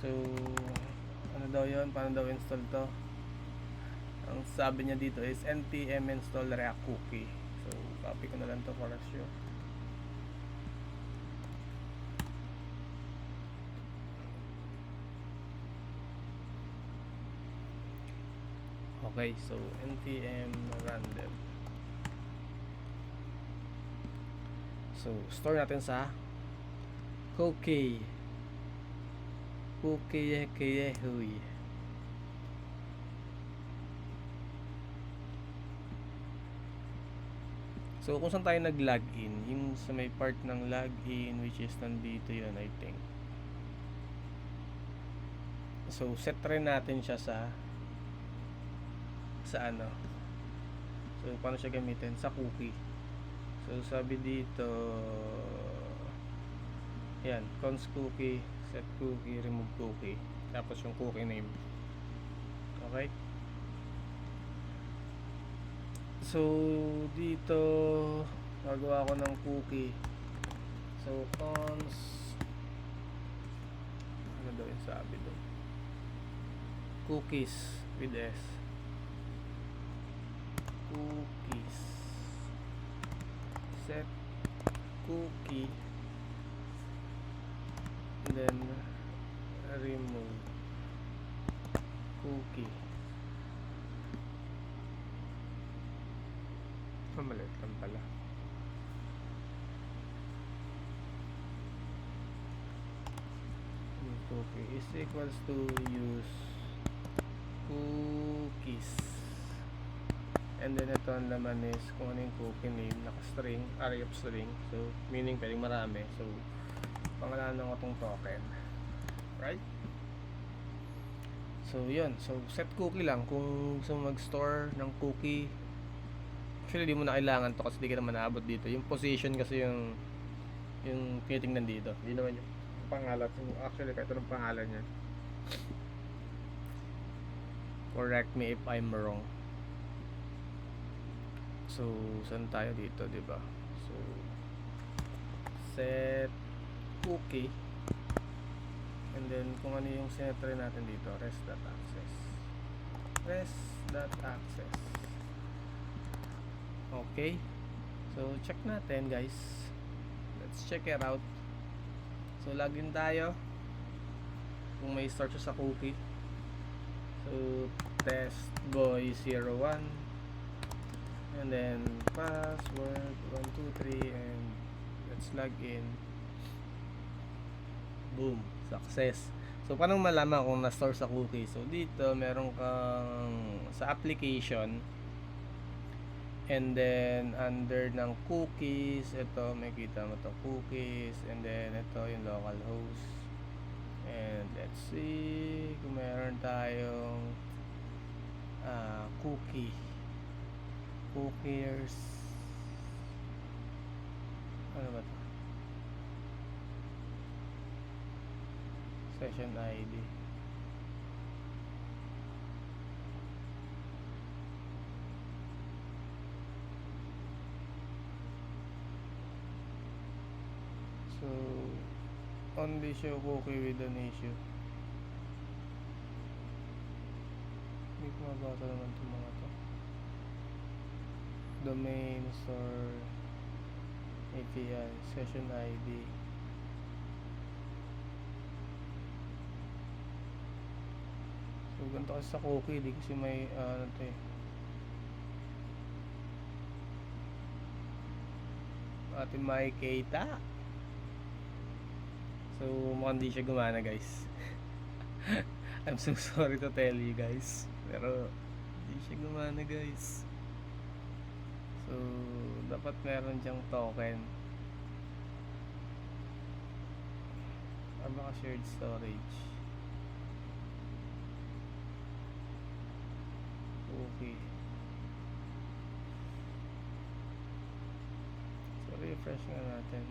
So ano daw yun? Paano daw install to? Ang sabi niya dito is npm install React cookie. So copy ko na lang to para sure. Okay, so npm random. So store natin sa cookie. Huy. So kung saan tayo nag-login, yung sa may part ng login, which is nandito yun, I think. So set rin natin siya sa So paano siya gamitin? Sa cookie. So sabi dito, yan, cons cookie, set cookie, remove cookie, tapos yung cookie name. Okay, so dito gagawa ko ng cookie. So cons, ano daw yung sabi doon? Cookies with S. Cookies, set cookie, and then remove cookie. Maliit lang pala. Cookie is equals to use cookies, and then ito ang laman is kung ano yung cookie name, naka-string, array of string. So meaning pwedeng marami. So pangalanan ko tong token, right? So yun, so set cookie lang kung gusto mo mag-store ng cookie. Actually di mo na kailangan to kasi di ka naman naabot dito. Yung position kasi yung tinitingnan dito, hindi naman yung pangalan. Actually kahit anong pangalan niya, correct me if I'm wrong. So saan tayo dito, di ba? So set cookie, And then kung ano yung sinetry natin dito, rest.access. Rest.access. Okay. So check natin guys. Let's check it out. So login tayo. Kung may start sa cookie. So testboy01 and then password 123 and let's log in. Boom, success. So paano malaman kung na-store sa cookie? So dito meron kang sa application and then under ng cookies, ito makikita mo to cookies and then ito yung local host. And let's see kung meron tayong cookies. Ano ba to? Session ID. So only show cookie with an issue. Hindi ko mabasa naman itong mga to. Domain or API, session ID. So ganito kasi sa cookie, di kasi may ano to eh. Ating makikita. So mukhang di siya gumana guys. I'm so sorry to tell you guys, pero di siya gumana guys. So dapat meron diyang token or baka shared storage. Okay, so refresh nga natin.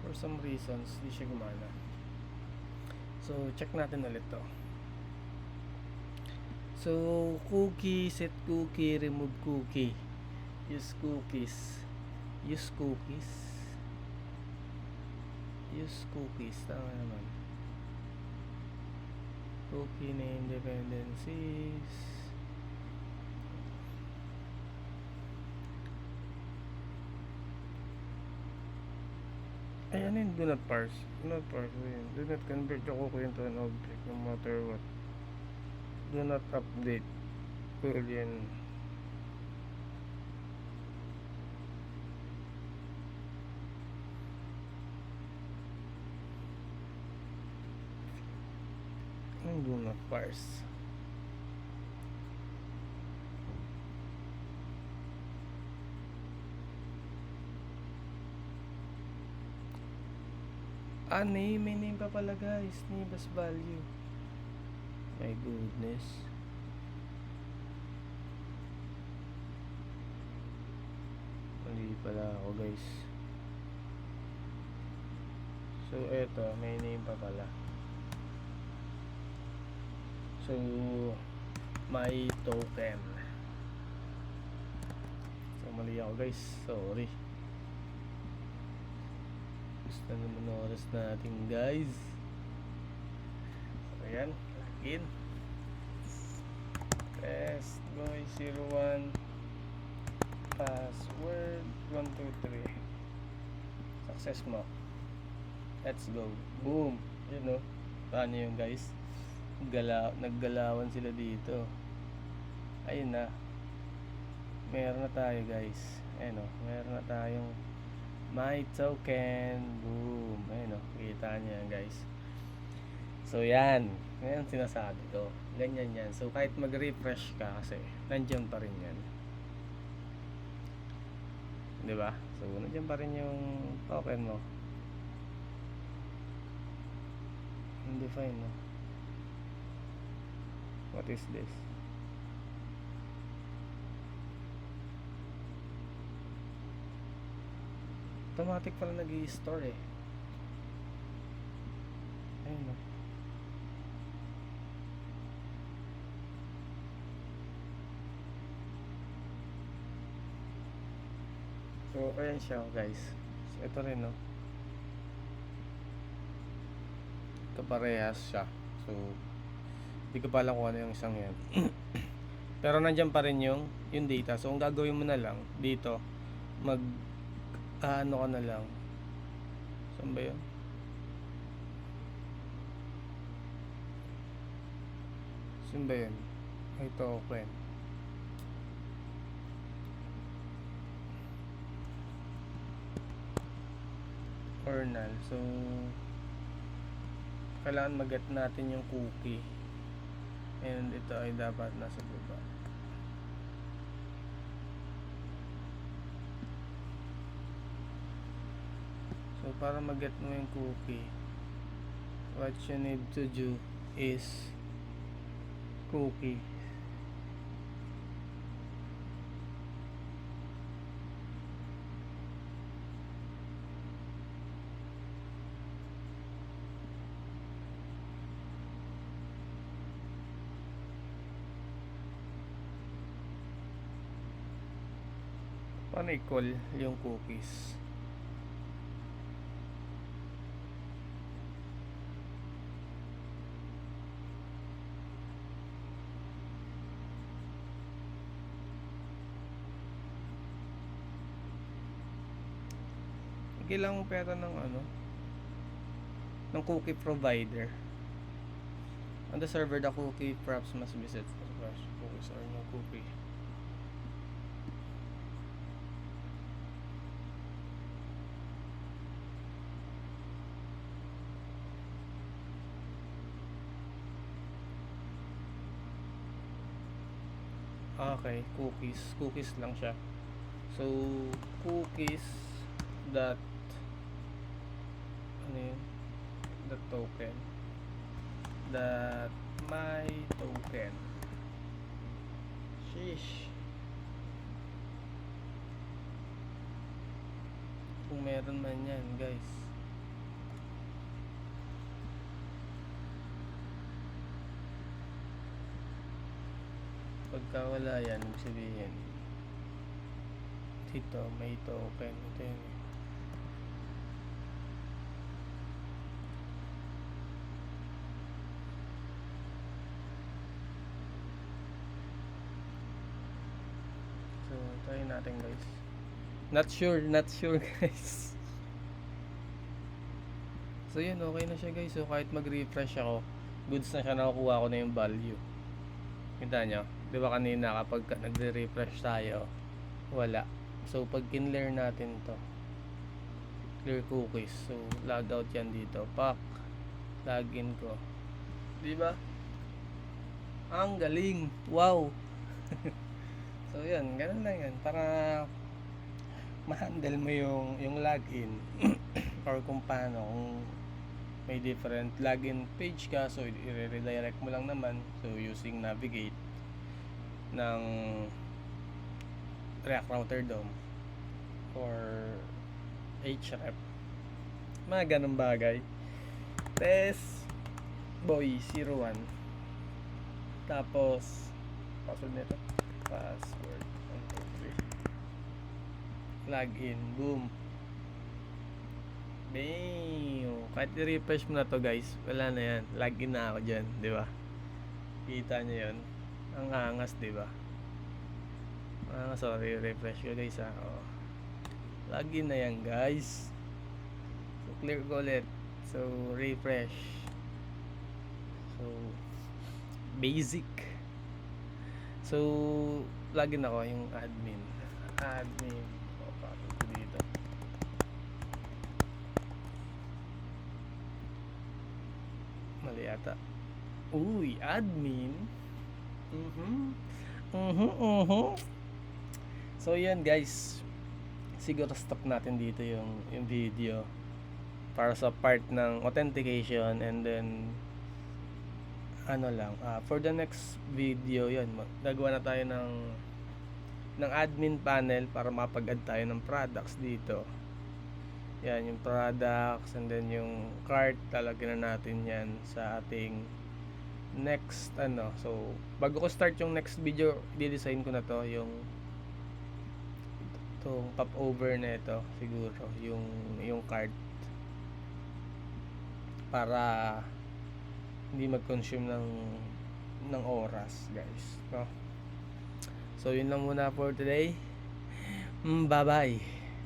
For some reasons di siya gumana. So check natin ulit to. So cookie, set cookie, remove cookie, use cookies, use cookies, use cookies, tama naman. Cookie name dependencies. Ayan yun, do not parse. Do not parse yun. Do not convert the cookie into an object no matter what. Do not update. Boolean. Do not parse. Name, may name pa pala guys. Name as value. My goodness. Mali pala ako guys. So eto, may name pa pala. So my token. So mali ako guys. Sorry. Gusto naman oras natin guys. So ayan, login. Testboy01 password 123. Success mo. Let's go. Boom. Yun o. Paano yun guys? Naggalawan sila dito. Ayun na. Meron na tayo guys. Ayun o. Meron na tayong my token. Boom. Ayun o. Kita niyo yan guys. So yan. Yan sinasabi ko. Ganyan yan. So kahit mag-refresh ka kasi nandiyan pa rin yan. Diba? So nandiyan pa rin yung token mo. Undefined, no? What is this? Automatic pala nag-i-store eh. Ayun, no? So ayan siya guys. So ito rin no. Ito parehas siya. So hindi ko pa alam kung ano yung isang yan. Pero nandiyan pa rin yung data. So ang gagawin mo na lang dito, mag ano ka na lang. Saan ba yun? Saan ba yun? Ito open. Or null. So kailangan mag-get natin yung cookie. And ito ay dapat nasa baba. So para mag-get mo yung cookie, what you need to do is cookie. Paano i-call yung cookies? Kailangan mo pera ng ano, ng cookie provider. On the server, the cookie perhaps must be set for cookies or no cookie. Okay, cookies lang siya. So cookies dot ano yun, the token that my token. Sheesh, kung meron man yan guys. Pagka wala yan, ibig sabihin dito may token. Ito yun. So try natin guys. Not sure guys. So yun, okay na siya guys. So kahit mag-refresh ako, goods na siya, nakukuha ko na yung value. Kita nyo? Di ba kanina kapag nagre-refresh tayo, wala. So pag in-layer natin to, clear cookies. So log out yan dito. Pak, login ko. Di ba? Ang galing. Wow. So yan, ganun lang yan para ma-handle mo yung login or kung paano, kung may different login page ka, so i-redirect mo lang naman. So using navigate ng React Router DOM or href, mga ganun bagay. Test boy 01, tapos password nito, password 123, login, boom, bam. Kahit i-refresh mo na to guys, wala na yan, login na ako dyan, di ba? Kita nyo yun, ang angas, di ba? Sorry, refresh ko guys ha. Oh. Login na yan guys. So clear ko ulit. So refresh. So basic. So login ako yung admin. O, patong ko dito. Mali ata. Uy, admin. So yan guys, siguro stop natin dito yung video para sa part ng authentication, and then ano lang, for the next video yan, gagawa na tayo ng admin panel para mapag-add tayo ng products dito. Yan yung products, and then yung cart, talagyan na natin yan sa ating next ano. So bago ko start yung next video, i-design ko na to, yung tong pop over na ito siguro yung card para hindi mag-consume ng oras guys, no? So yun lang muna for today. Bye bye.